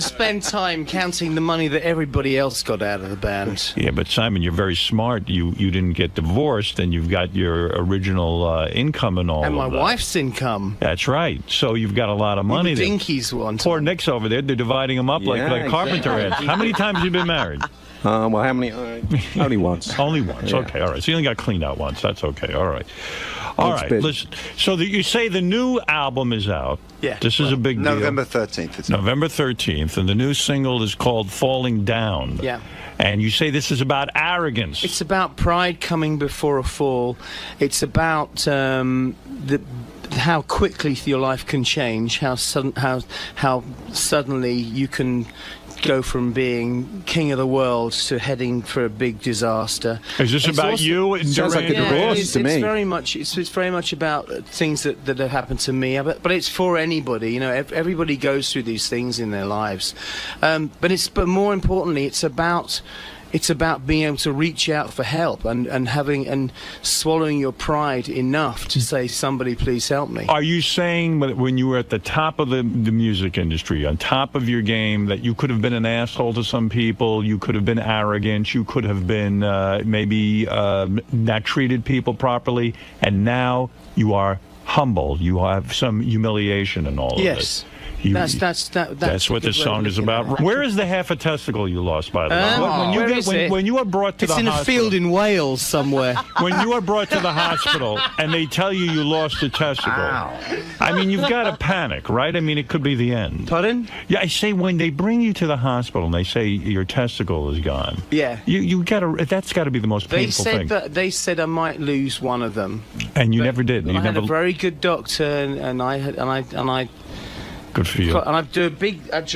spend time counting the money that everybody else got out of the band. Yeah, but Simon, you're very smart. You didn't get divorced, and you've got your original income and all. And my of that. wife's income. That's right. So you've got a lot of money. Dinky's one. Poor Nick's over there. They're dividing them up like carpenter ants. How many times have you been married? Well, how many? Only once. Only once. Yeah. Okay, all right. So you only got cleaned out once. That's okay. All right. All It's right. been- Listen. So you say the new album is out. Yeah. This is a big deal. November 13th. It's November 13th, and the new single is called "Falling Down." Yeah. And you say this is about arrogance. It's about pride coming before a fall. It's about how quickly your life can change, how suddenly you can go from being king of the world to heading for a big disaster. Is this It's about also- you and Sounds like a Duran? divorce to me. It's very much about things that have happened to me, but it's for anybody. You know, everybody goes through these things in their lives, but more importantly, it's about being able to reach out for help and swallowing your pride enough to say, somebody please help me. Are you saying that when you were at the top of the music industry, on top of your game, that you could have been an asshole to some people, you could have been arrogant, you could have been maybe not treated people properly, and now you are humble, you have some humiliation and all of this? That's what this song is about. Where is the half a testicle you lost, by the way? When you are brought to the hospital, it's in a field in Wales somewhere. When you are brought to the hospital and they tell you lost a testicle, I mean, you've got to panic, right? I mean, it could be the end. Pardon? Yeah, I say when they bring you to the hospital and they say your testicle is gone. Yeah. You got to. That's got to be the most painful thing. They said I might lose one of them, and you never did. I had a very good doctor, and I. Good for you. And I drew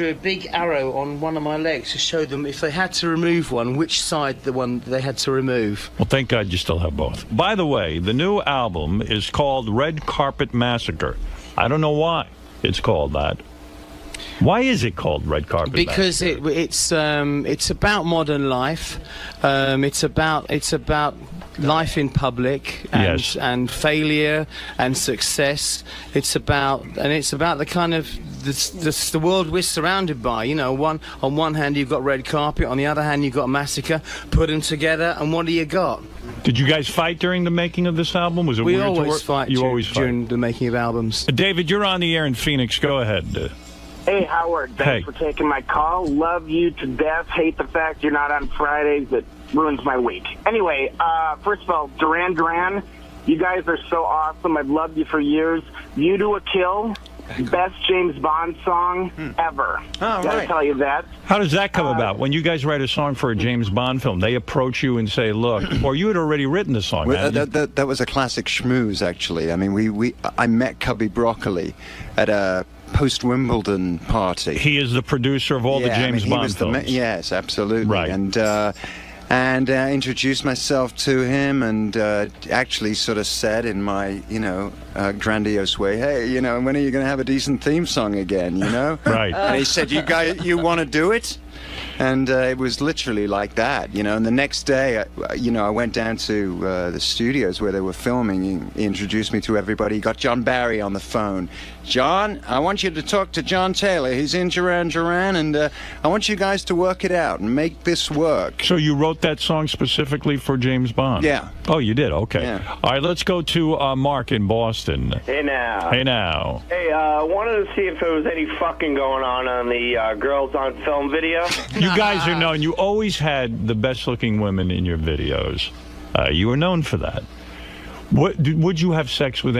a big arrow on one of my legs to show them if they had to remove one, which side the one they had to remove. Well, thank God you still have both. By the way, the new album is called Red Carpet Massacre. I don't know why it's called that. Why is it called Red Carpet Massacre? Because it's about modern life. It's about life in public and failure and success. It's about the kind of the world we're surrounded by. You know, on one hand you've got Red Carpet, on the other hand you've got a massacre. Put them together, and what do you got? Did you guys fight during the making of this album? Was it we weird always to work? fight? You always fight during the making of albums. David, you're on the air in Phoenix. Go ahead. Hey, Howard. Thanks for taking my call. Love you to death. Hate the fact you're not on Fridays. It ruins my week. Anyway, first of all, Duran, you guys are so awesome. I've loved you for years. "View to a Kill," best James Bond song ever. Gotta tell you that. How does that come about? When you guys write a song for a James Bond film, they approach you and say, "Look," or you had already written the song. Well, that was a classic schmooze, actually. I mean, I met '𝗵𝗵𝗿𝗱 at a post-Wimbledon party. He is the producer of all the James Bond films. Yes, absolutely. Right. And introduced myself to him, and actually sort of said in my, grandiose way, "Hey, when are you going to have a decent theme song again, Right. And he said, you want to do it?" And it was literally like that, And the next day, I went down to the studios where they were filming. He introduced me to everybody. He got John Barry on the phone. "John, I want you to talk to John Taylor. He's in Duran Duran, and I want you guys to work it out and make this work." So you wrote that song specifically for James Bond? Yeah. Oh, you did? Okay. Yeah. All right, let's go to Mark in Boston. Hey now. Hey now. Hey, wanted to see if there was any fucking going on the Girls on Film video. You guys are known. You always had the best-looking women in your videos. You were known for that. Would you have sex with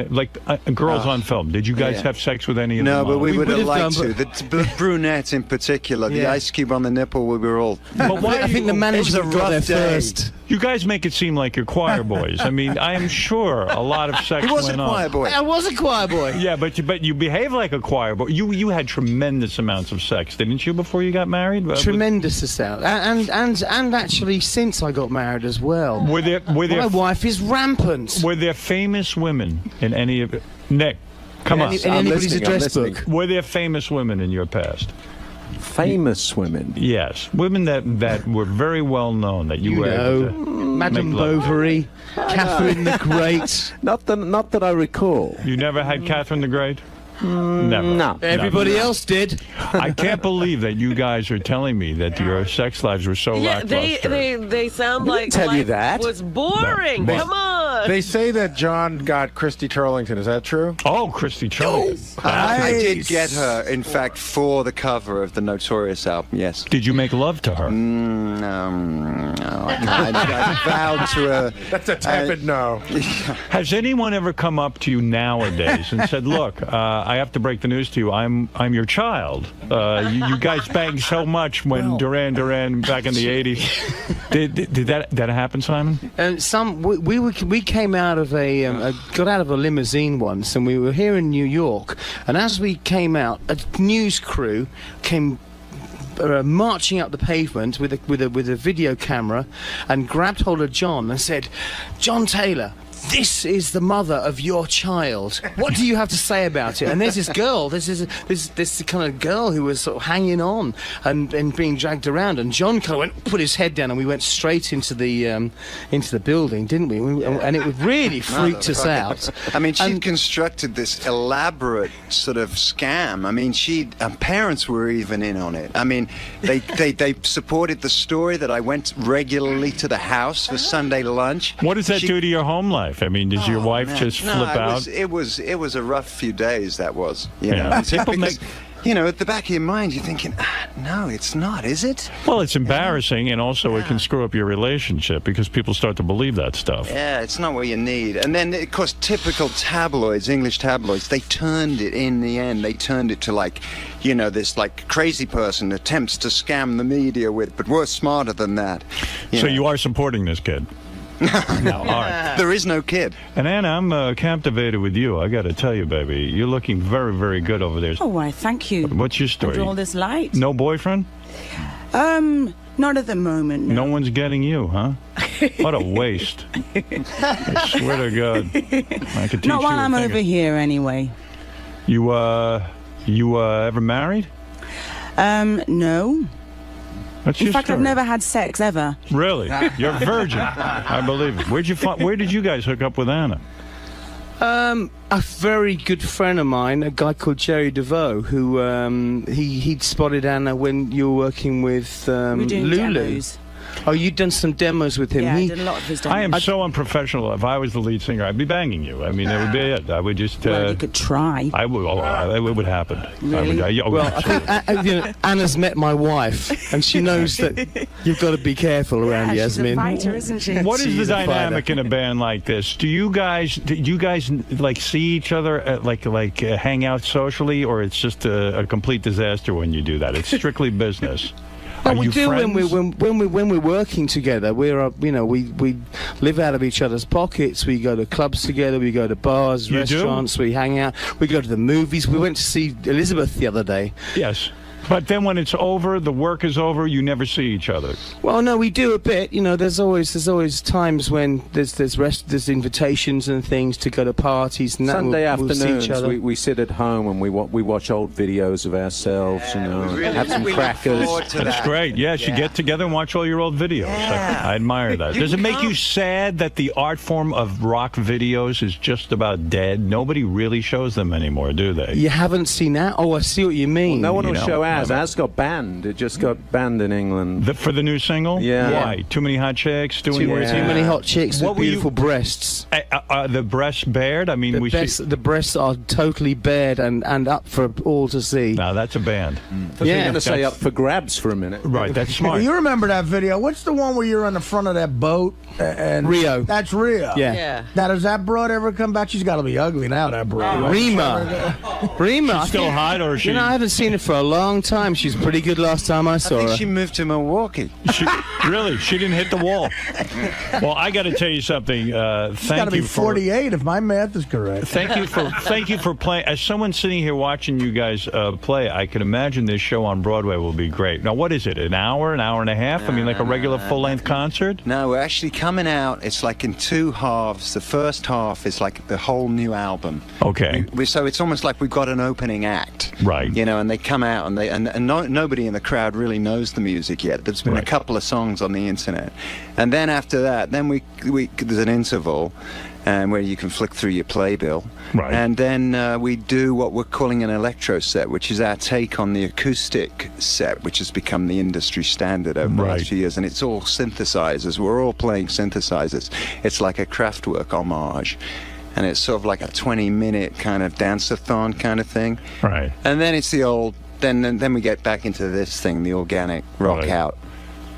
girls on film? Did you guys have sex with any of them? No, but we would have liked done, to. The brunette in particular, the ice cube on the nipple, we were all. But why I think the management got there first. You guys make it seem like you're choir boys. I mean, I am sure a lot of sex He was went a on. choir boy. I was a choir boy. Yeah, but you behave like a choir boy. You had tremendous amounts of sex, didn't you, before you got married? Tremendous amount, and actually since I got married as well. My wife is rampant. Were there famous women in any of it? Nick, come on. In anybody's address book. Were there famous women in your past? Famous women? Yes, women that were very well known that you were able to Madame Bovary, Catherine the Great. Not that I recall. You never had Catherine the Great? Never. No. Everybody else did. I can't believe that you guys are telling me that your sex lives were so Yeah, lackluster. they sound like tell you life that. was boring. No. Come on. They say that John got 𝗛𝗄𝗿𝗍𝗿. Is that true? Oh, 𝗛𝗏𝗍 𝗍𝗿. I did get her, in fact, for the cover of the Notorious album, yes. Did you make love to her? No, I vowed to her. That's a tepid no. Has anyone ever come up to you nowadays and said, "Look, I have to break the news to you. I'm your child. You guys banged so much when Duran back in the '80s." Did that happen, Simon? We came out of got out of a limousine once, and we were here in New York. And as we came out, a news crew came marching up the pavement with a video camera, and grabbed hold of John and said, "John Taylor, this is the mother of your child. What do you have to say about it?" And there's this girl, this kind of girl who was sort of hanging on and being dragged around. And John kind of put his head down, and we went straight into the building, didn't we? And it really freaked us out. I mean, she constructed this elaborate sort of scam. I mean, her parents were even in on it. I mean, they supported the story that I went regularly to the house for Sunday lunch. What does that do to your home life? I mean, does your wife just flip out? It was a rough few days. That was, you Yeah. know, because, you know, at the back of your mind, you're thinking, no, it's not, is it? Well, it's embarrassing, and also it can screw up your relationship because people start to believe that stuff. Yeah, it's not what you need. And then, of course, typical tabloids, English tabloids, they turned it in the end. They turned it to, like, you know, this like crazy person attempts to scam the media with, but we're smarter than that. So you are supporting this kid? No, all right. There is no kid. And Anna, I'm captivated with you. I got to tell you, baby, you're looking very, very good over there. Oh, why, thank you. What's your story? Under all this light. No boyfriend? Not at the moment. No one's getting you, huh? What a waste. I swear to God. I could teach Not while you I'm over here, anyway. You ever married? No. What's In your fact, story? I've never had sex, ever. Really? You're a virgin. I believe it. Where did you guys hook up with Anna? A very good friend of mine, a guy called Jerry DeVoe, who he'd spotted Anna when you were working with We're doing Lulu. demos. Oh, you'd done some demos with him. Yeah, I did a lot of his demos. I am so unprofessional. If I was the lead singer, I'd be banging you. I mean, that would be it. I would just... Well, you could try. I would. It would happen. Really? Well, I think you know, Anna's met my wife, and she knows that you've got to be careful around Yasmin. She's a fighter, isn't she? What is the She's a fighter. dynamic in a band like this? Do you guys like see each other at, like hang out socially, or it's just a complete disaster when you do that? It's strictly business. Well, Are we you do friends? when we're working together. We're we live out of each other's pockets. We go to clubs together. We go to bars, You do? restaurants. We hang out. We go to the movies. We went to see Elizabeth the other day. Yes. But then when it's over, the work is over, you never see each other. Well, no, we do a bit. You know, there's always times when there's invitations and things to go to parties and that. Sunday we'll see afternoons, each other. we sit at home and we watch old videos of ourselves, you know, have some crackers. That's great. Yes, you get together and watch all your old videos. I admire that. Does it make you sad that the art form of rock videos is just about dead? Nobody really shows them anymore, do they? You haven't seen that? Oh, I see what you mean. No one You will know, show ours. Ours got banned. It just got banned in England. For the new single? Yeah. Why? Too many hot chicks doing Too many hot chicks with beautiful breasts. The breasts bared? I mean, The breasts are totally bared and up for all to see. Now that's a band. I was going to say up for grabs for a minute. Right, that's smart. You remember that video? What's the one where you're on the front of that boat? And Rio. That's Rio. Yeah. Now, does that broad ever come back? She's got to be ugly now, that broad. Rima. She's still hot, or is she? You know, I haven't seen her for a long time. She's pretty good last time I saw her. I think she moved to Milwaukee. Really? She didn't hit the wall. Well, I got to tell you something. She's got Thank to be you for 48 if my math is correct. Thank you for playing. As someone sitting here watching you guys play, I can imagine this show on Broadway will be great. Now, what is it? An hour and a half? I mean, like a regular full-length concert? No, we're actually coming out. It's like in two halves. The first half is like the whole new album. Okay. So it's almost like we've got an opening act. Right. You know, and they come out and nobody in the crowd really knows the music yet. There's been a couple of songs on the internet. And then after that, then we there's an interval. and where you can flick through your playbill. Right. And then we do what we're calling an electro set, which is our take on the acoustic set, which has become the industry standard over the last few years. And it's all synthesizers. We're all playing synthesizers. It's like a Kraftwerk homage. And it's sort of like a 20-minute kind of dance-a-thon kind of thing. Right. And then it's the old, then we get back into this thing, the organic rock out.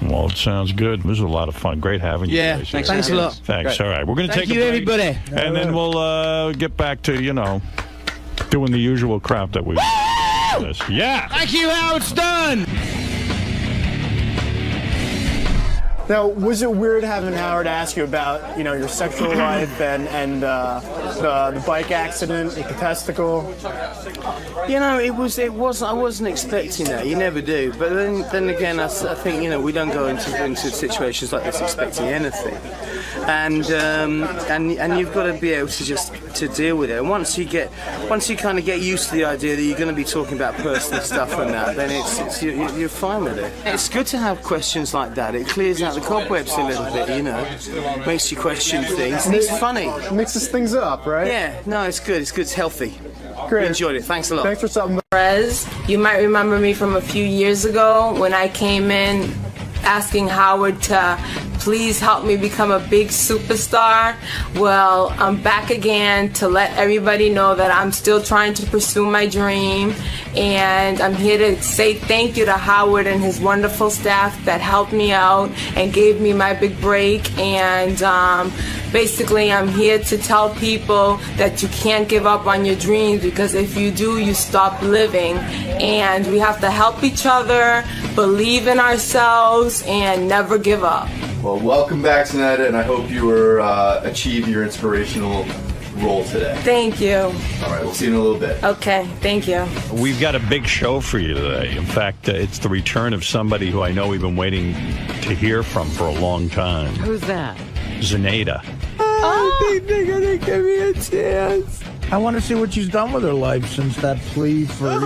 Well, it sounds good. This was a lot of fun. Great having you guys. Thanks a lot. Thanks. All right. We're going to take a Thank you, break. everybody. And then we'll get back to, doing the usual crap that we do. Yeah. Thank you, Howard Stern. Now, was it weird having Howard ask you about, your sexual life and the bike accident with the testicle? It was. I wasn't expecting that. You never do. But then again, I think we don't go into situations like this expecting anything, and you've got to be able to deal with it. And once you kind of get used to the idea that you're going to be talking about personal stuff and that, then you're fine with it. It's good to have questions like that. It clears out the cobwebs a little bit, makes you question things. And it's funny. Mixes things up, right? Yeah, no, it's good. It's good. It's healthy. Great. We enjoyed it. Thanks a lot. Thanks for something. You might remember me from a few years ago when I came in asking Howard to please help me become a big superstar. Well, I'm back again to let everybody know that I'm still trying to pursue my dream, and I'm here to say thank you to Howard and his wonderful staff that helped me out and gave me my big break. And basically, I'm here to tell people that you can't give up on your dreams, because if you do, you stop living. And we have to help each other, believe in ourselves, and never give up. Well, welcome back, Sonata, and I hope you achieve your inspirational role today. Thank you. All right, we'll see you in a little bit. Okay, thank you. We've got a big show for you today. In fact, it's the return of somebody who I know we've been waiting to hear from for a long time. Who's that? Zenaitta. I think they're going to give me a chance. I want to see what she's done with her life since that plea for, a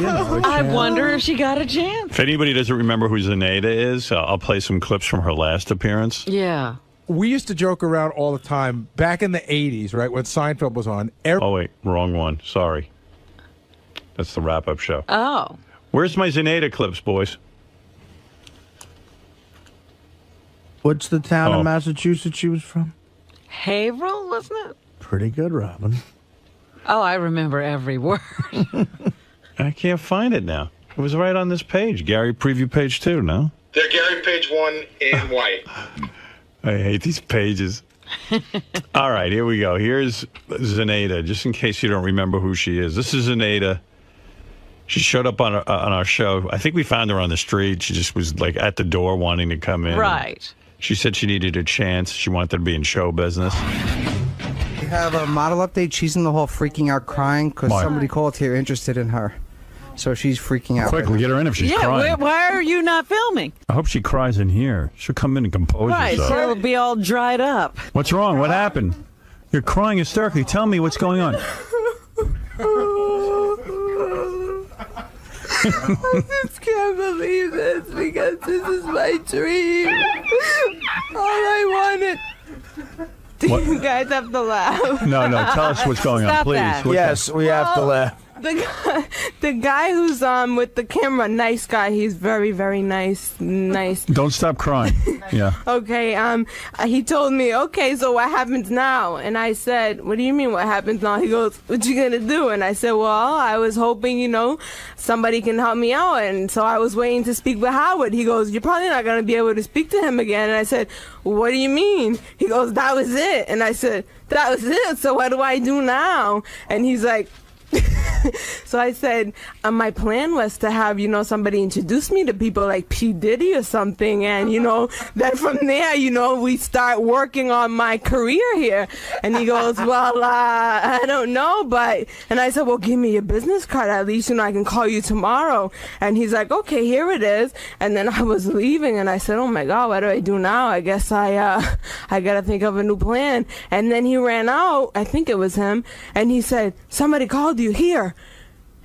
I chance. wonder if she got a chance. If anybody doesn't remember who Zenaitta is, I'll play some clips from her last appearance. Yeah. We used to joke around all the time back in the 80s, right, when Seinfeld was on. Oh, wait, wrong one. Sorry. That's the wrap-up show. Oh. Where's my Zenaitta clips, boys? What's the town in Massachusetts she was from? Haverhill, wasn't it? Pretty good, Robin. Oh, I remember every word. I can't find it now. It was right on this page. Gary preview page 2, no? They're Gary page 1 in white. I hate these pages. All right, here we go. Here's Zenaitta, just in case you don't remember who she is. This is Zenaitta. She showed up on our show. I think we found her on the street. She just was like at the door wanting to come in. Right. She said she needed a chance. She wanted to be in show business. We have a model update. She's in the hall freaking out, crying because somebody called here interested in her. So she's freaking out. Quickly, get her in if she's crying. Why are you not filming? I hope she cries in here. She'll come in and compose Right, herself. so it'll be all dried up. What's wrong? What happened? You're crying hysterically. Tell me what's going on. I just can't believe this because this is my dream. All I wanted. You guys have to laugh. No, tell us what's going on, please. Yes, we have to laugh. The guy who's with the camera, nice guy. He's very, very nice. Don't stop crying. Yeah. Okay. He told me, okay, so what happens now? And I said, what do you mean what happens now? He goes, what you gonna do? And I said, well, I was hoping, somebody can help me out. And so I was waiting to speak with Howard. He goes, you're probably not gonna be able to speak to him again. And I said, what do you mean? He goes, that was it. And I said, that was it. So what do I do now? And he's like, so I said, my plan was to have, somebody introduce me to people like P. Diddy or something. And, then from there, we start working on my career here. And he goes, well, I don't know, and I said, well, give me your business card. At least, I can call you tomorrow. And he's like, okay, here it is. And then I was leaving and I said, oh my God, what do I do now? I guess I got to think of a new plan. And then he ran out. I think it was him. And he said, somebody called you here.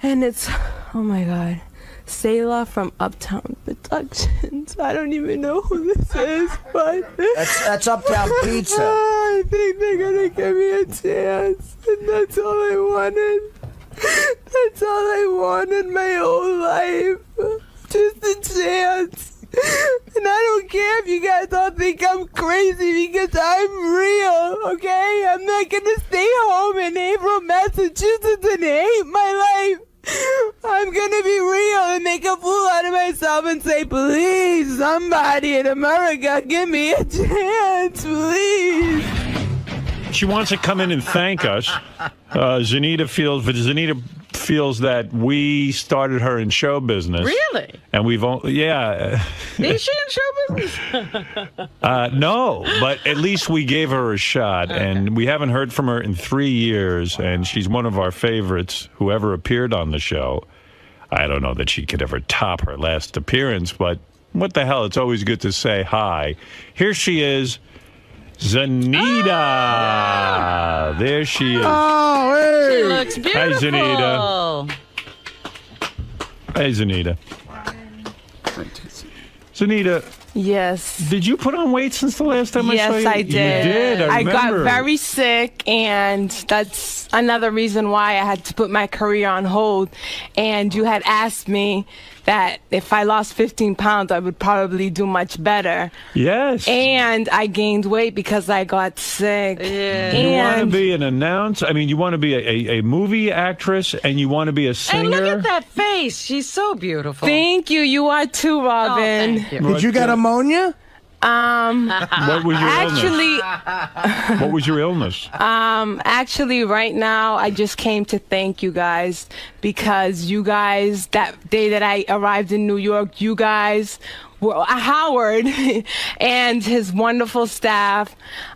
And it's, oh my God, Selah from Uptown Productions. I don't even know who this is, but That's Uptown Pizza. I think they're gonna give me a chance, and that's all I wanted. That's all I wanted my whole life. Just a chance. And I don't care if you guys all think I'm crazy because I'm real, okay? I'm not gonna stay home in April, Massachusetts and hate my life. I'm gonna be real and make a fool out of myself and say, please, somebody in America, give me a chance, please. She wants to come in and thank us. Zenita feels that we started her in show business. Really? And we've only, Is she in show business? no, but at least we gave her a shot, and we haven't heard from her in 3 years, and she's one of our favorites who ever appeared on the show. I don't know that she could ever top her last appearance, but what the hell? It's always good to say hi. Here she is. Zenita! There she is. Oh, hey! She looks beautiful. Hi, Zenita. Hey, Zenita. Zenita. Yes. Did you put on weight since the last time I saw you? Yes, I did. You did, I remember. got very sick, and that's another reason why I had to put my career on hold. And you had asked me that if I lost 15 pounds, I would probably do much better. Yes. And I gained weight because I got sick. Yeah. You want to And be an announcer? I mean, you want to be a movie actress, and you want to be a singer? And look at that face. She's so beautiful. thank you. You are too, Robin. thank you. Did you get ammonia? What was your Actually, illness? What was your illness? Actually, right now, I just came to thank you guys because you guys, that day that I arrived in New York, you guys, Howard and his wonderful staff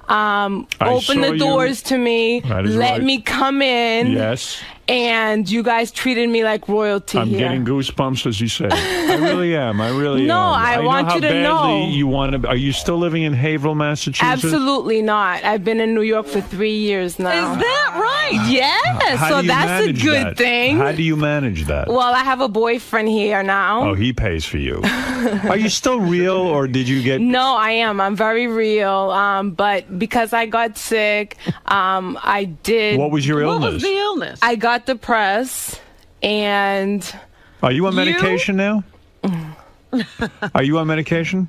opened the doors to me, let me come in. Yes. And you guys treated me like royalty I'm here. getting goosebumps as you say it. I really am. I really am. No, I want you to know. How badly you want to. Are you still living in Haverhill, Massachusetts? Absolutely not. I've been in New York for 3 years now. Is that right? Yes. How So do you that's a manage good that? thing. How do you manage that? Well, I have a boyfriend here now. Oh, he pays for you. Are you still real, or did you get? No, I am. I'm very real. But because I got sick, I did. What was your illness? What was the illness? I got depressed, and. Are you on medication now? Are you on medication?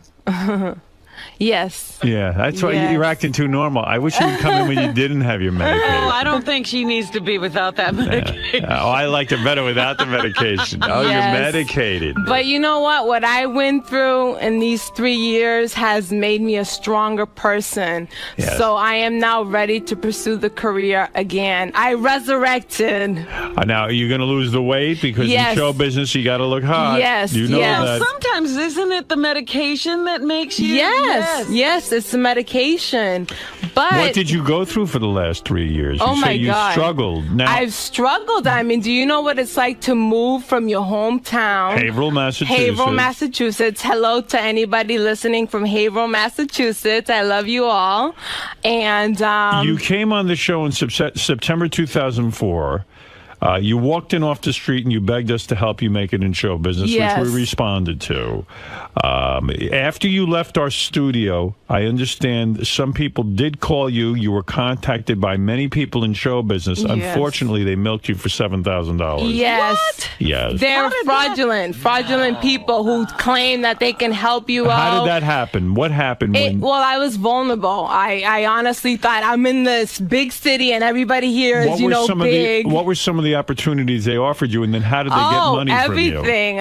Yes. Yeah, that's why you're acting too normal. I wish you would come in when you didn't have your medication. Oh, I don't think she needs to be without that medication. Oh, I liked it better without the medication. Oh, Yes. you're medicated. But you know what? What I went through in these 3 years has made me a stronger person. Yes. So I am now ready to pursue the career again. I resurrected. Now, are you going to lose the weight? Because Yes. in show business, you got to look hot. Yes, You know yes. that. Sometimes isn't it the medication that makes you? Yes, it's the medication. But What did you go through for the last 3 years? Oh you my say you God. struggled. Now, I've struggled. I mean, do you know what it's like to move from your hometown? Haverhill, Massachusetts. Haverhill, Massachusetts. Hello to anybody listening from Haverhill, Massachusetts. I love you all. And you came on the show in September 2004. You walked in off the street and you begged us to help you make it in show business, Yes. which we responded to. After you left our studio, I understand some people did call you. You were contacted by many people in show business. Yes. Unfortunately, they milked you for $7,000. yes. Yes. They're fraudulent people who claim that they can help you out. How did that happen? What happened? Well, I was vulnerable. I honestly thought I'm in this big city and everybody here is, big. What were some of the opportunities they offered you, and then how did they get money from you? Everything.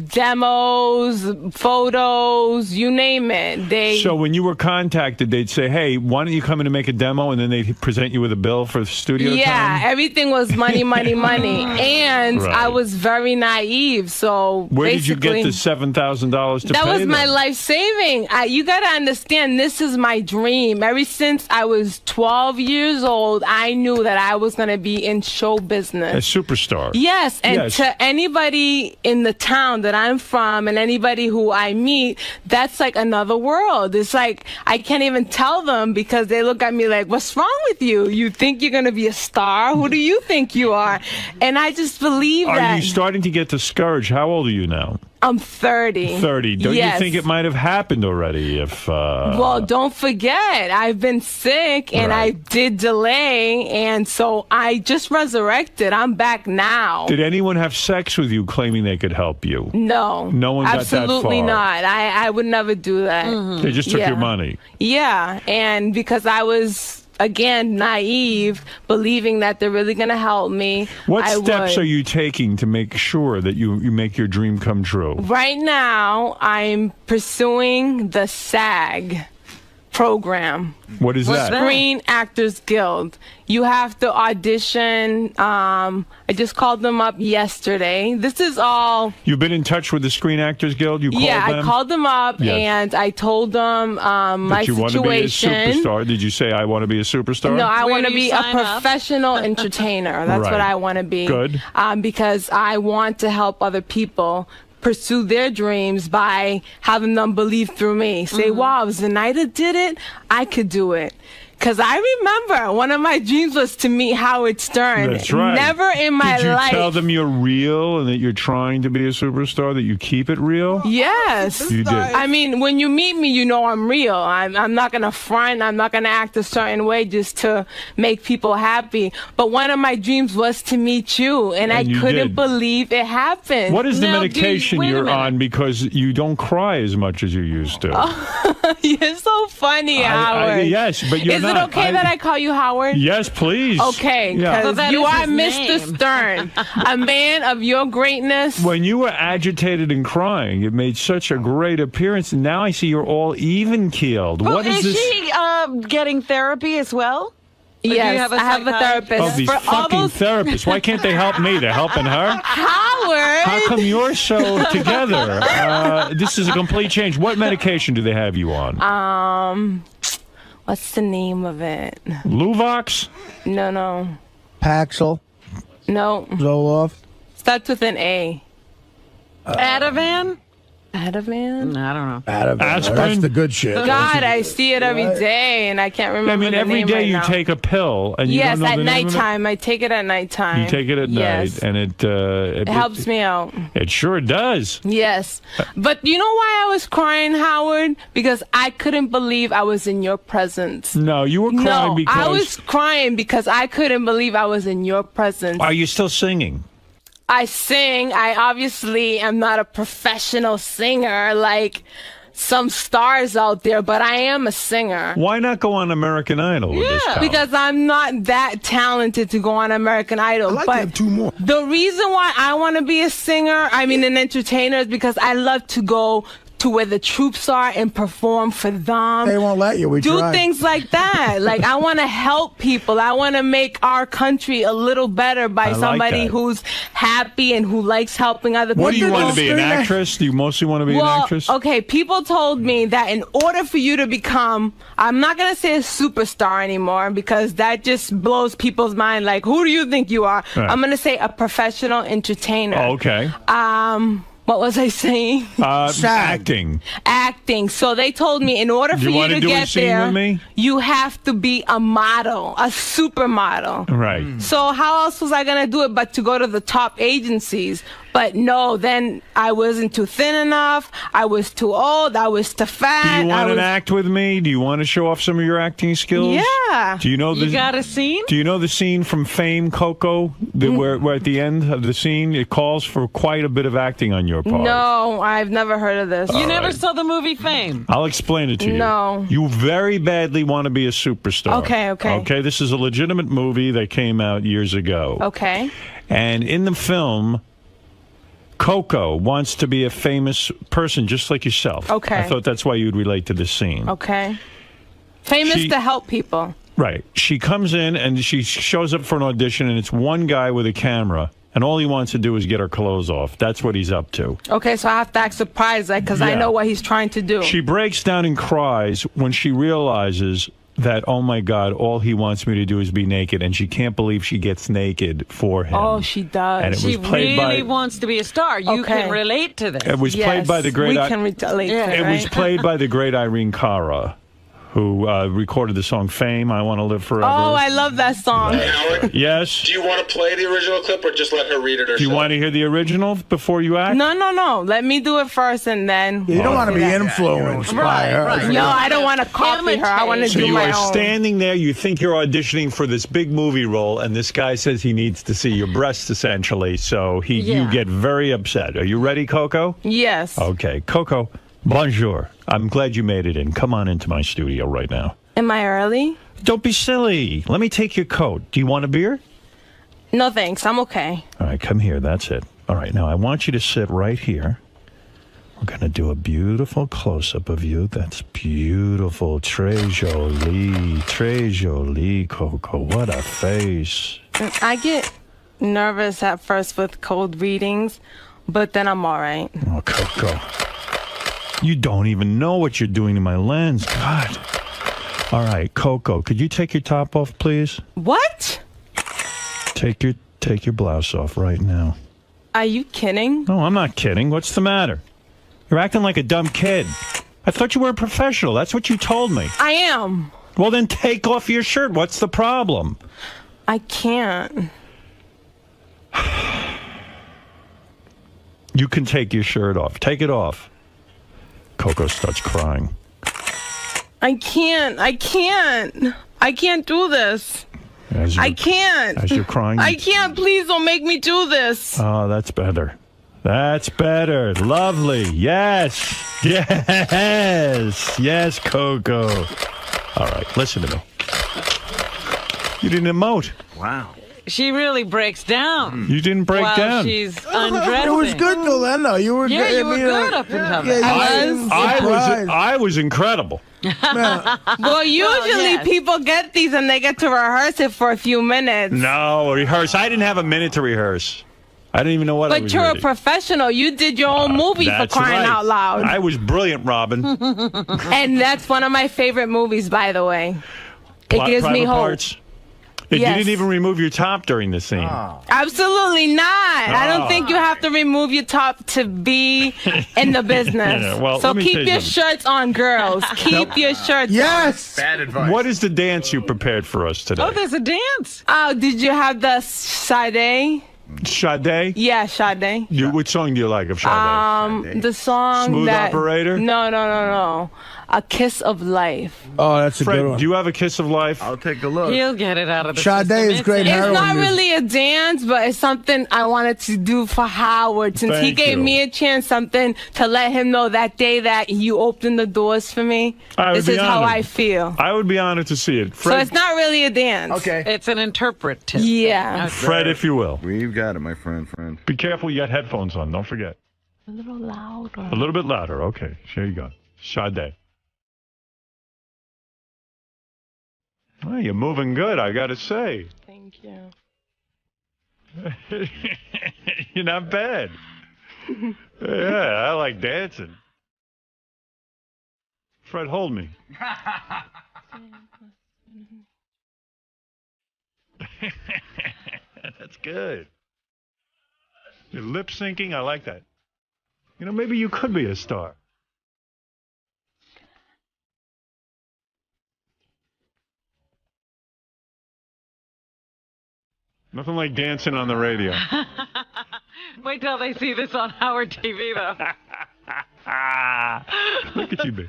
Demos, photos, you name it. So when you were contacted, they'd say, hey, why don't you come in and make a demo, and then they'd present you with a bill for studio time? Everything was money, money, money. And Right. I was very naive, so Where did you get basically- the $7,000 to That pay was them? my life saving. You got to understand, this is my dream. Ever since I was 12 years old, I knew that I was going to be in show A business. superstar. Yes, and Yes. to anybody in the town that I'm from and anybody who I meet, that's like another world. It's like I can't even tell them because they look at me like, what's wrong with you? You think you're going to be a star? Who do you think you are? And I just believe Are that. you starting to get discouraged? How old are you now? I'm 30. 30. Don't Yes. you think it might have happened already if... Well, don't forget, I've been sick and I did delay, and so I just resurrected. I'm back now. Did anyone have sex with you claiming they could help you? No. No one got that far? Absolutely not. I would never do that. They just took your money. Yeah, and because I was... Again, naive, believing that they're really going to help me. What steps are you taking to make sure that you make your dream come true? Right now, I'm pursuing the SAG program. What is that? Screen Actors Guild. You have to audition. I just called them up yesterday. This is all... You've been in touch with the Screen Actors Guild? You called them? I called them up and I told them my you situation. Want to be a superstar? Did you say, I want to be a superstar? No, I want to do you be a sign up? professional entertainer. That's what I want to be. Good. Because I want to help other people pursue their dreams by having them believe through me. Say, wow, if Zenaida did it, I could do it. Because I remember one of my dreams was to meet Howard Stern. That's right. Never in my life. Did you life. tell them you're real and that you're trying to be a superstar, that you keep it real? Yes. You did. I mean, when you meet me, you know I'm real. I'm not going to front. I'm not going to act a certain way just to make people happy. But one of my dreams was to meet you, and I you couldn't did. believe it happened. What is the Now, medication wait a you're minute. on because you don't cry as much as you used to? You're so funny, Howard. Yes, but you're Is not. it okay that I call you Howard? Yes, please. Okay, Yeah. because you are Mr. Stern, a man of your greatness. When you were agitated and crying, it made such a great appearance. And now I see you're all even-keeled. Well, What is this? she getting therapy as well? Or do you Yes, I have a therapist. Oh, these For all fucking those- therapists. Why can't they help me? They're helping her? Howard! How come you're so together? This is a complete change. What medication do they have you on? What's the name of it? Luvox? No. Paxil, No. Zoloft. Starts with an A. Ativan? Ativan? I don't know. Ativan. That's the good shit. God, I see it every day, and I can't remember I mean, the every name day right you now. take a pill, and you Yes, don't know at the name of it? nighttime. I take it at nighttime. You take it at Yes. night, and It helps me out. It sure does. Yes. But you know why I was crying, Howard? Because I couldn't believe I was in your presence. No, you were crying No, because... I was crying because I couldn't believe I was in your presence. Are you still singing? I sing. I obviously am not a professional singer like some stars out there, but I am a singer. Why not go on American Idol with this talent? Because I'm not that talented to go on American Idol. I'd like but to have two more. The reason why I want to be a singer, an entertainer, is because I love to go to where the troops are and perform for them. They won't let you. We do tried. things like that. Like, I want to help people. I want to make our country a little better by I like somebody that. who's happy and who likes helping other people. What do you want to be, an actress? Do you mostly want to be an actress? Okay, people told me that in order for you to become, I'm not going to say a superstar anymore because that just blows people's mind. Like, who do you think you are? Right. I'm going to say a professional entertainer. Oh, okay. What was I saying? Acting. Acting. So they told me in order Do for you you wanna to do a get scene there, with me? you have to be a model, a supermodel. Right. So how else was I going to do it but to go to the top agencies? But no, then I wasn't too thin enough. I was too old. I was too fat. Do you want I to was... act with me? Do you want to show off some of your acting skills? Yeah. Do you know the? You got a scene? Do you know the scene from Fame, Coco, where at the end of the scene it calls for quite a bit of acting on your part? No, I've never heard of this. You never saw the movie Fame? I'll explain it to you. No. You very badly want to be a superstar. Okay. Okay, this is a legitimate movie that came out years ago. Okay. And in the film, Coco wants to be a famous person just like yourself. Okay. I thought that's why you'd relate to this scene. Okay. Famous to help people. Right. She comes in and she shows up for an audition, and it's one guy with a camera, and all he wants to do is get her clothes off. That's what he's up to. Okay, so I have to act surprised because I Yeah. know what he's trying to do. She breaks down and cries when she realizes that, oh my God, all he wants me to do is be naked, and she can't believe she gets naked for him. Oh, she does. And it was She played really by- wants to be a star. You Okay. can relate to this. It was played by the great. We can relate to It it, was right? played by the great Irene Cara. who recorded the song Fame, I Want to Live Forever. Oh, I love that song. Yes? Do you want to play the original clip or just let her read it herself? Do you want to hear the original before you act? No. Let me do it first and then. You don't want to be influenced by her. Right. No, I don't want to copy her. I want to So do you my are own. standing there, you think you're auditioning for this big movie role, and this guy says he needs to see your breasts, essentially, so you get very upset. Are you ready, Coco? Yes. Okay, Coco, bonjour. I'm glad you made it in. Come on into my studio right now. Am I early? Don't be silly. Let me take your coat. Do you want a beer? No, thanks. I'm okay. All right, come here. That's it. All right, now I want you to sit right here. We're going to do a beautiful close-up of you. That's beautiful. Très jolie, Coco. What a face. I get nervous at first with cold readings, but then I'm all right. Oh, Coco. You don't even know what you're doing to my lens. God. All right, Coco, could you take your top off, please? What? Take your blouse off right now. Are you kidding? No, I'm not kidding. What's the matter? You're acting like a dumb kid. I thought you were a professional. That's what you told me. I am. Well, then take off your shirt. What's the problem? I can't. You can take your shirt off. Take it off. Coco starts crying. I can't do this. I can't. As you're crying. I can't. Please don't make me do this. Oh, that's better. That's better. Lovely. Yes. Yes, Coco. All right, listen to me. You didn't emote. Wow. She really breaks down. You didn't break while down. She's undressing. It was good till then, though. You were Yeah, good. you were good up until then. I was incredible. Well, usually people get these and they get to rehearse it for a few minutes. No, rehearse. I didn't have a minute to rehearse. I didn't even know what I But was you're reading. a professional. You did your own movie for That's crying right. out loud. I was brilliant, Robin. And that's one of my favorite movies, by the way. It gives me Private hope. Parts. You Yes. didn't even remove your top during the scene. Absolutely not. I don't Oh. think you have to remove your top to be in the business. Yeah, well, so let me tell keep you your something. shirts on, girls. Keep your shirts on. Bad advice. What is the dance you prepared for us today? Oh, there's a dance. Oh, did you have the Sade? Sade? Yeah, Sade. Which song do you like of Sade? The song Smooth that... Operator? No. A Kiss of Life. Oh, that's a Fred, good one. do you have a kiss of life? I'll take a look. He'll get it out of the Sade system. is great It's heroin not music. really a dance, but it's something I wanted to do for Howard. Since he Thank gave you. me a chance, something to let him know that day that you opened the doors for me. I would This be is how honored. I feel. I would be honored to see it. So it's not really a dance. Okay. It's an interpretive. Yeah. Fred, if you will. We've got it, my friend. Be careful, you got headphones on. Don't forget. A little louder. A little bit louder. Okay, here you go. Sade. Oh, you're moving good, I got to say. Thank you. You're not bad. Yeah, I like dancing. Fred, hold me. That's good. You're lip syncing. I like that. You know, maybe you could be a star. Nothing like dancing on the radio. Wait till they see this on Howard TV, though. Look at you, babe.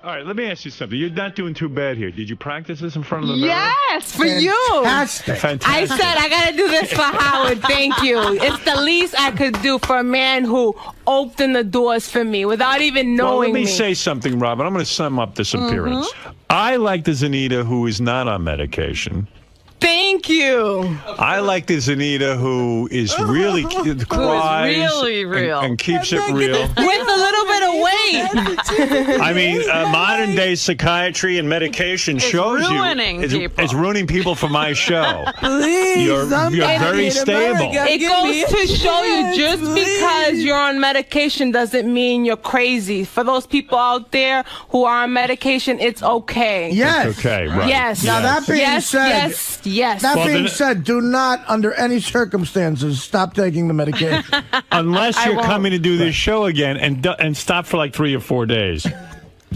All right, let me ask you something. You're not doing too bad here. Did you practice this in front of the mirror? Yes, for you. Fantastic. I said I gotta do this for Howard. Thank you. It's the least I could do for a man who opened the doors for me without even knowing Well, let me me. say something, Robin. I'm going to sum up this appearance. I like the Zanita who is not on medication. Thank you. I like the Zanita who is really cries really real. and keeps it real. With a little bit of weight. I mean, modern day psychiatry and medication shows ruining you people. it's ruining people for my show. Please, You're very stable. It goes to show you just because you're on medication doesn't mean you're crazy. For those people out there who are on medication, it's okay. Yes. It's okay, right. Yes. Now, that being said, yes. That Well, being then- said, do not, under any circumstances, stop taking the medication. Unless I you're won't. coming to do this show again and stop for like 3 or 4 days.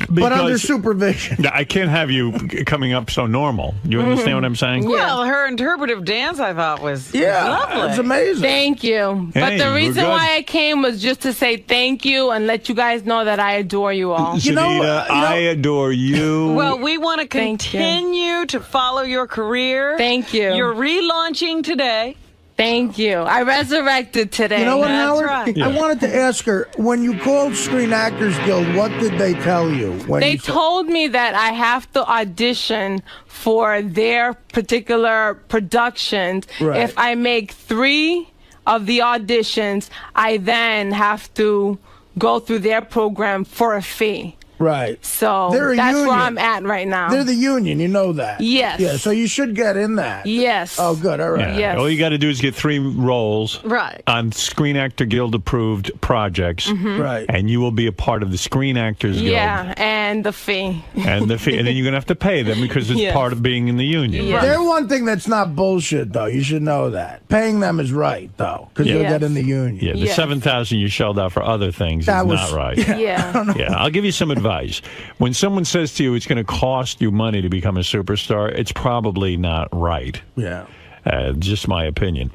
But under Because- supervision. I can't have you coming up so normal. You understand what I'm saying? Well, her interpretive dance, I thought, was lovely. it's amazing. Thank you. Hey, But the we're reason good. why I came was just to say thank you and let you guys know that I adore you all. Zanita, I adore you. Well, we want to Thank you. continue to follow your career. Thank you. You're relaunching today. Thank you. I resurrected today. You know what, That's Howard? right. I wanted to ask her, when you called Screen Actors Guild, what did they tell you? When They you said- told me that I have to audition for their particular productions. Right. If I make 3 of the auditions, I then have to go through their program for a fee. Right. So They're a that's union. where I'm at right now. They're the union, you know that. Yes. Yeah, so you should get in that. Yes. Oh, good, all right. Yeah. All you got to do is get 3 roles Right. on Screen Actor Guild approved projects, Right. and you will be a part of the Screen Actors Guild. Yeah, and the fee. And the fee, and then you're gonna have to pay them because it's Yes. part of being in the union. Yes. They're one thing that's not bullshit, though. You should know that. Paying them is right, though, because you'll Yes. get in the union. Yeah, the Yes. $7,000 you shelled out for other things That is was- not right. Yeah. Yeah, I'll give you some advice. When someone says to you it's going to cost you money to become a superstar, it's probably not right. Yeah. Just my opinion.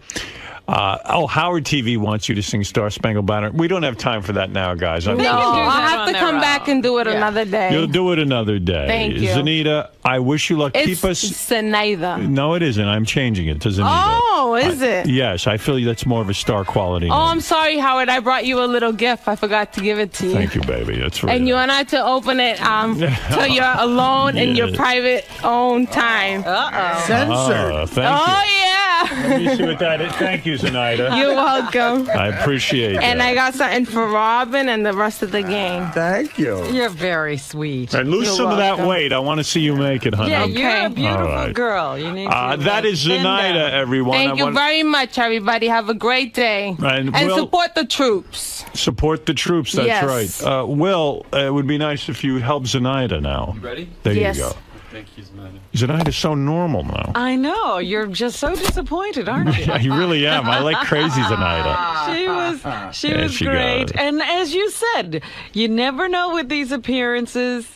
Howard TV wants you to sing Star Spangled Banner. We don't have time for that now, guys. I'm No, sorry. I'll that have on to their come back and do it Yeah. another day. You'll do it another day. Thank you. Zanita, I wish you luck. It's Keep us. Zenaida. No, it isn't. I'm changing it to Zanita. Oh, is it? Yes, I feel that's more of a star quality. Oh, name. I'm sorry, Howard. I brought you a little gift. I forgot to give it to you. Thank you, baby. That's right. And you and I to open it till you're alone in your Yes. private own time. Censored. Thank Oh, you. yeah. Let me see what that is. Thank you, Zenaida. You're welcome. I appreciate that. And I got something for Robin and the rest of the gang. Thank you. You're very sweet. And lose You're some of that welcome. weight. I want to see you make it, honey. Yeah, you're a Okay. beautiful All right. girl. You need to. That is thin Zenaida, down. everyone. Thank I you want very much, everybody. Have a great day. And And Will- support the troops. support the troops. That's Yes. right. Will, it would be nice if you would help Zenaida now. You ready? There Yes. you go. Thank you, Zenaida. Zenaida's so normal now. I know. You're just so disappointed, aren't you? I really am. I like crazy Zenaida. She Yeah, was she great. got it. And as you said, you never know with these appearances.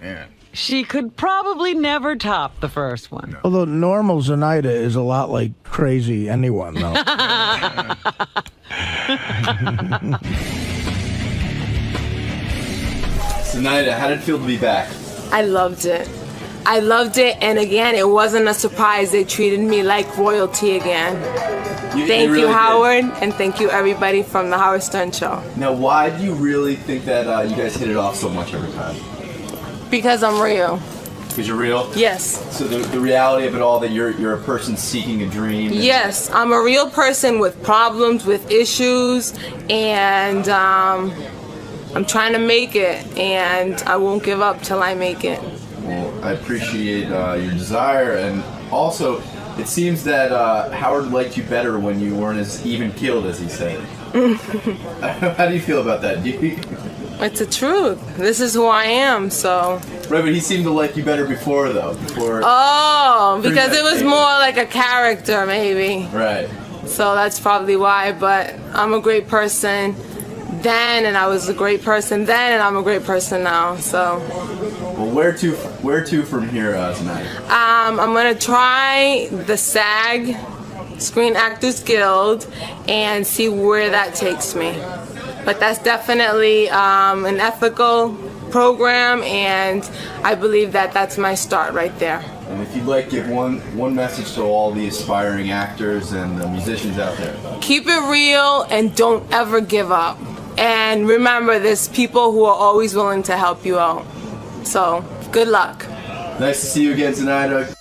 Man. She could probably never top the first one. Although normal Zenaida is a lot like crazy anyone, though. Zenaida, how did it feel to be back? I loved it. I loved it, and again, it wasn't a surprise. They treated me like royalty again. They Thank really you, did. Howard, and thank you, everybody from the Howard Stern Show. Now, why do you really think that you guys hit it off so much every time? Because I'm real. Because you're real? Yes. So the reality of it all, that you're a person seeking a dream. and- Yes, I'm a real person with problems, with issues, and I'm trying to make it, and I won't give up till I make it. Well, I appreciate your desire, and also, it seems that Howard liked you better when you weren't as even keeled as he said. How do you feel about that? It's the truth. This is who I am, so. Right, but he seemed to like you better before, though. Before. Oh, because it was more like a character, maybe. Right. So that's probably why, but I'm a great person then, and I was a great person then, and I'm a great person now, so. Well, where to from here tonight? I'm gonna try the SAG, Screen Actors Guild, and see where that takes me. But that's definitely an ethical program, and I believe that that's my start right there. And if you'd like, give one message to all the aspiring actors and musicians out there. Keep it real and don't ever give up. And remember, there's people who are always willing to help you out. So, good luck. Nice to see you again tonight.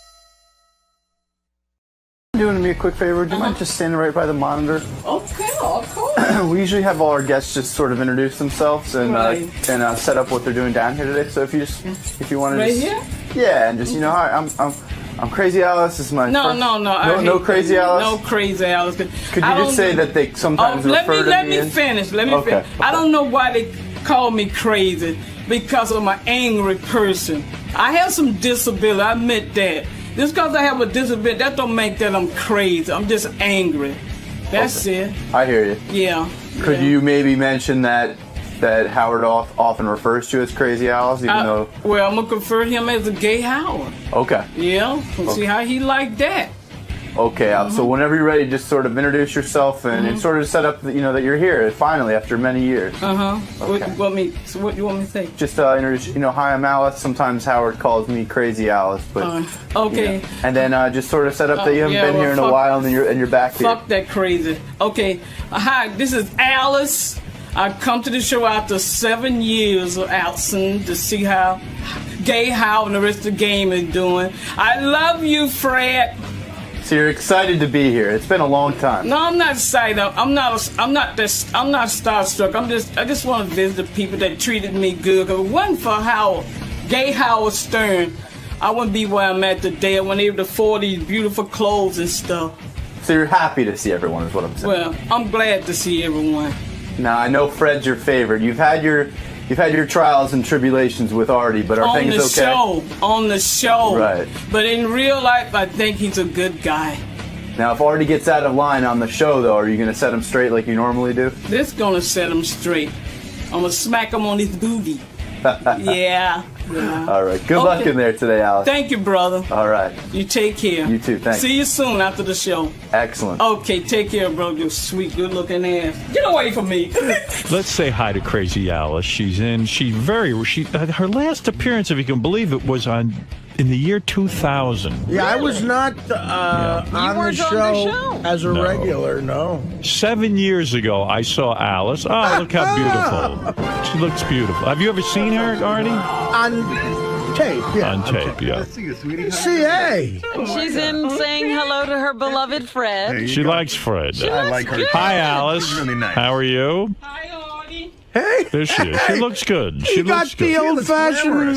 Doing me a quick favor, do you mind just standing right by the monitor? Okay, of course. We usually have all our guests just sort of introduce themselves and Right. set up what they're doing down here today. So if you want to Right just here? yeah, and just hi, I'm Crazy Alice. This is my No, first, no. no Crazy Alice. No Crazy Alice. Could you just say that they sometimes let refer to let me me as- finish. Let me Okay. finish. I don't know why they call me crazy, because I'm an angry person. I have some disability. I admit that. Just because I have a disability, that don't make that I'm crazy. I'm just angry. That's it. I hear you. Yeah. Could you maybe mention that that Howard often refers to as Crazy Alice, even though... Well, I'm going to convert him as a gay Howard. Okay. Yeah, we'll see how he like that. Okay, so whenever you're ready, just sort of introduce yourself and sort of set up, that you're here finally after many years. Okay. What you want me to say? Just introduce, hi, I'm Alice. Sometimes Howard calls me Crazy Alice, but okay. And then just sort of set up that you haven't been here in a while and you're back here. Fuck that crazy. Okay, hi, this is Alice. I come to the show after 7 years of absence to see how gay Howard and the rest of the game is doing. I love you, Fred. So you're excited to be here. It's been a long time. No, I'm not excited. I'm not starstruck. I just want to visit the people that treated me good. If it wasn't for gay Howard Stern, I wouldn't be where I'm at today. I wouldn't able to afford these beautiful clothes and stuff. So you're happy to see everyone, is what I'm saying. Well, I'm glad to see everyone. Now I know Fred's your favorite. You've had your trials and tribulations with Artie, but are things okay? On the show. Right. But in real life, I think he's a good guy. Now, if Artie gets out of line on the show, though, are you going to set him straight like you normally do? This gonna set him straight. I'm gonna smack him on his booty. Yeah. All right. Good luck in there today, Alice. Thank you, brother. All right. You take care. You too. Thanks. See you soon after the show. Excellent. Okay, take care, bro. You sweet, good-looking ass. Get away from me. Let's say hi to Crazy Alice. She's in. Her last appearance, if you can believe it, was in the year 2000. Yeah, I was not on the show as a regular. No. 7 years ago, I saw Alice. Oh, look how beautiful. She looks beautiful. Have you ever seen her, Artie? On tape, yeah. On tape, yeah. CA. She's in saying hello to her beloved Fred. She likes Fred. I like her. Hi, Alice. She's really nice. How are you? Hey. There she is. She looks good. She You got looks good. the old-fashioned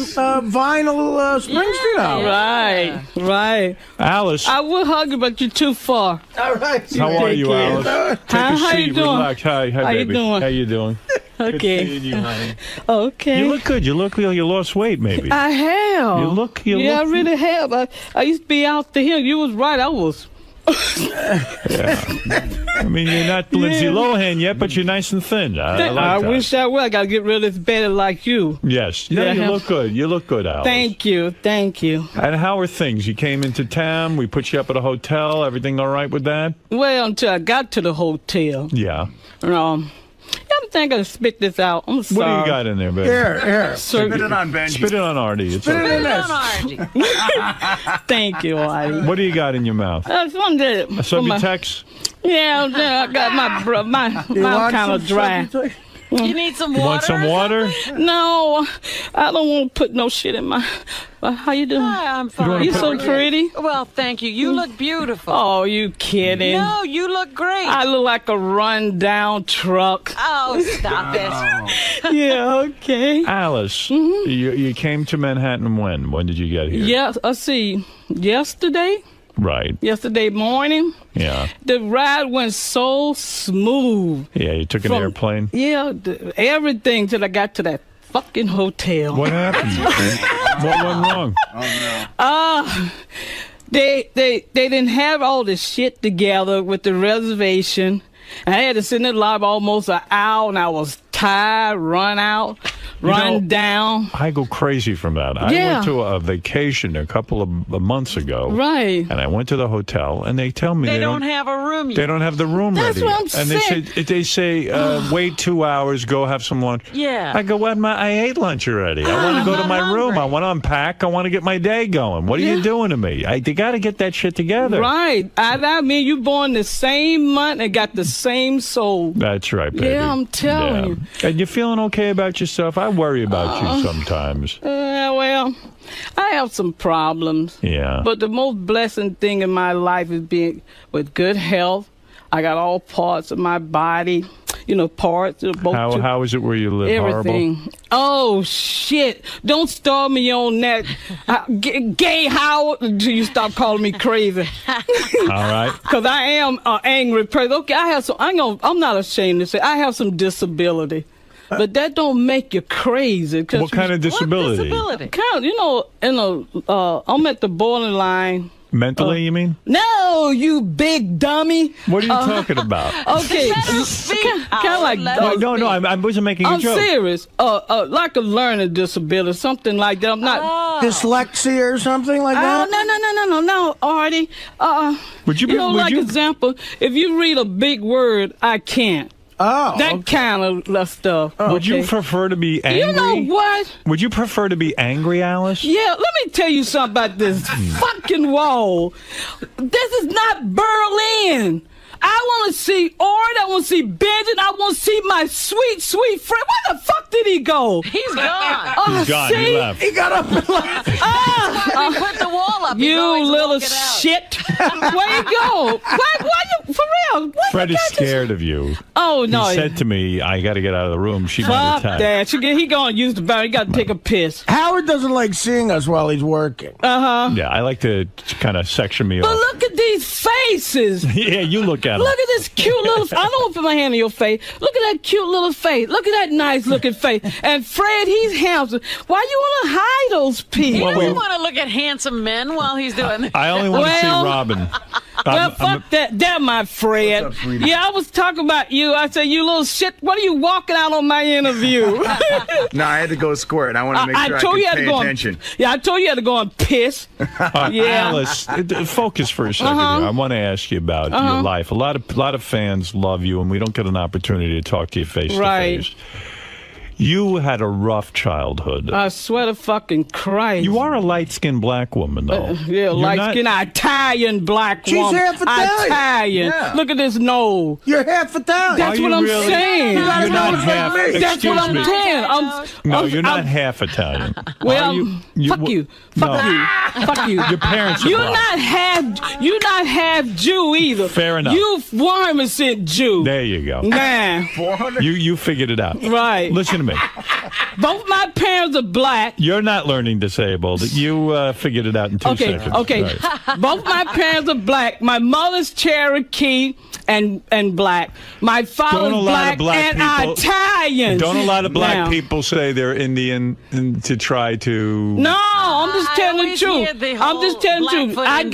vinyl Springsteen out. Right. Alice. I will hug you, but you're too far. All right. How are you, Alice? Take a How seat. you doing? Relax. Hi, How baby. you doing? How you doing? Okay. Good seeing you, honey. Okay. You look good. You look like you lost weight, maybe. I have. You look. I really have. I used to be out to here. You was right. I was. Yeah. I mean, you're not Lindsay Lohan yet, but you're nice and thin. I like I that. wish I were. I got to get rid of this belly like you. Yes. No, you look good. You look good, Alice. Thank you. And how are things? You came into town. We put you up at a hotel. Everything all right with that? Well, until I got to the hotel. Yeah. I'm thinking to spit this out. I'm sorry. What do you got in there, baby? Here. Spit it on Benji. Spit it on Artie. It's okay. on Artie. Thank you, Artie. What do you got in your mouth? Something. Subutex? Yeah, I got my mouth kind of dry. You need some water? You want some water? No, I don't want to put no shit in my... How you doing? Hi, I'm fine. You so pretty. Well, thank you. You look beautiful. Oh, you kidding? No, you look great. I look like a run-down truck. Oh, stop it. Yeah, okay. Alice, you came to Manhattan when? When did you get here? Yes, let's see. Yesterday? Right. Yesterday morning. Yeah. The ride went so smooth. Yeah, you took an airplane? Yeah, everything till I got to that fucking hotel. What happened? What went wrong? Oh, no. They didn't have all the shit together with the reservation. I had to sit in the lobby almost an hour, and I was tired, run down. I go crazy from that. I went to a vacation a couple of months ago. Right. And I went to the hotel, and they tell me they don't have a room yet. They don't have the room That's ready. what I'm saying. And they say wait 2 hours, go have some lunch. Yeah. I go, I ate lunch already. I want to go to my room. I want to unpack. I want to get my day going. What are you doing to me? They got to get that shit together. Right. I mean, you born the same month and got the same soul. That's right, baby. Yeah, I'm telling you. And you feeling okay about yourself? I worry about you sometimes. Well, I have some problems. Yeah. But the most blessing thing in my life is being with good health. I got all parts of my body, parts. How is it where you live? Everything. Horrible? Oh, shit. Don't start me on that. Gay Howard until you stop calling me crazy. All right. Because I am an angry person. Okay, I'm not ashamed to say I have some disability. But that don't make you crazy. What kind of disability? I'm at the borderline. Mentally, you mean? No, you big dummy. What are you talking about? Okay, kind of like no, I wasn't making a joke. I'm serious. Like a learning disability, something like that. I'm not dyslexia or something like that. No, Artie. Would you example, if you read a big word, I can't. Oh, that kind of stuff. Would you prefer to be angry? You know what? Would you prefer to be angry, Alice? Yeah, let me tell you something about this fucking wall. This is not Berlin. I want to see Art. I want to see Benjamin. I want to see my sweet, sweet friend. Where the fuck did he go? He's gone. He's gone. See? He left. He got up and left. He put the wall up. You little shit. Where you go? Why you, for real? Fred is scared of you. Oh, no. He said to me, I got to get out of the room. She might Fuck attack. that. He going to use the bathroom. He got to take a piss. Howard doesn't like seeing us while he's working. Yeah, I like to kind of section me But off. look at these faces. Yeah, you look at him. Look at this cute little. I don't want to put my hand on your face. Look at that cute little face. Look at that nice looking face. And Fred, he's handsome. Why you want to hide those people? He doesn't want to look at handsome men while he's doing this. I only want to see Robin. Well, fuck that, my Fred. What's up, sweetie? Yeah, I was talking about you. I said, you little shit. What are you walking out on my interview? No, I had to go squirt. I want to make sure I could pay attention. I told you had to go and piss. Yeah. Alice, focus for a second here. I want to ask you about your life. A lot of fans love you, and we don't get an opportunity to talk to you face to face. You had a rough childhood. I swear to fucking Christ. You are a light-skinned black woman, though. Yeah, light-skinned Italian black woman. She's half Italian. Italian. Yeah. Look at this nose. You're half Italian. That's what I'm saying. You're not half. That's what I'm saying. No, you're not half Italian. Well, fuck you. Fuck you. Fuck you. Your parents are black. You're not half Jew either. Fair enough. You 100% Jew. There you go. Nah. You figured it out. Right. Listen to me. Both my parents are black. You're not learning disabled. You figured it out in 2 seconds. Okay. Right. Both my parents are black. My mother's Cherokee and black. My father's black and Italian. Don't a lot of black people say they're Indian to try to... No, I'm just telling the truth. I'm just telling the truth. I got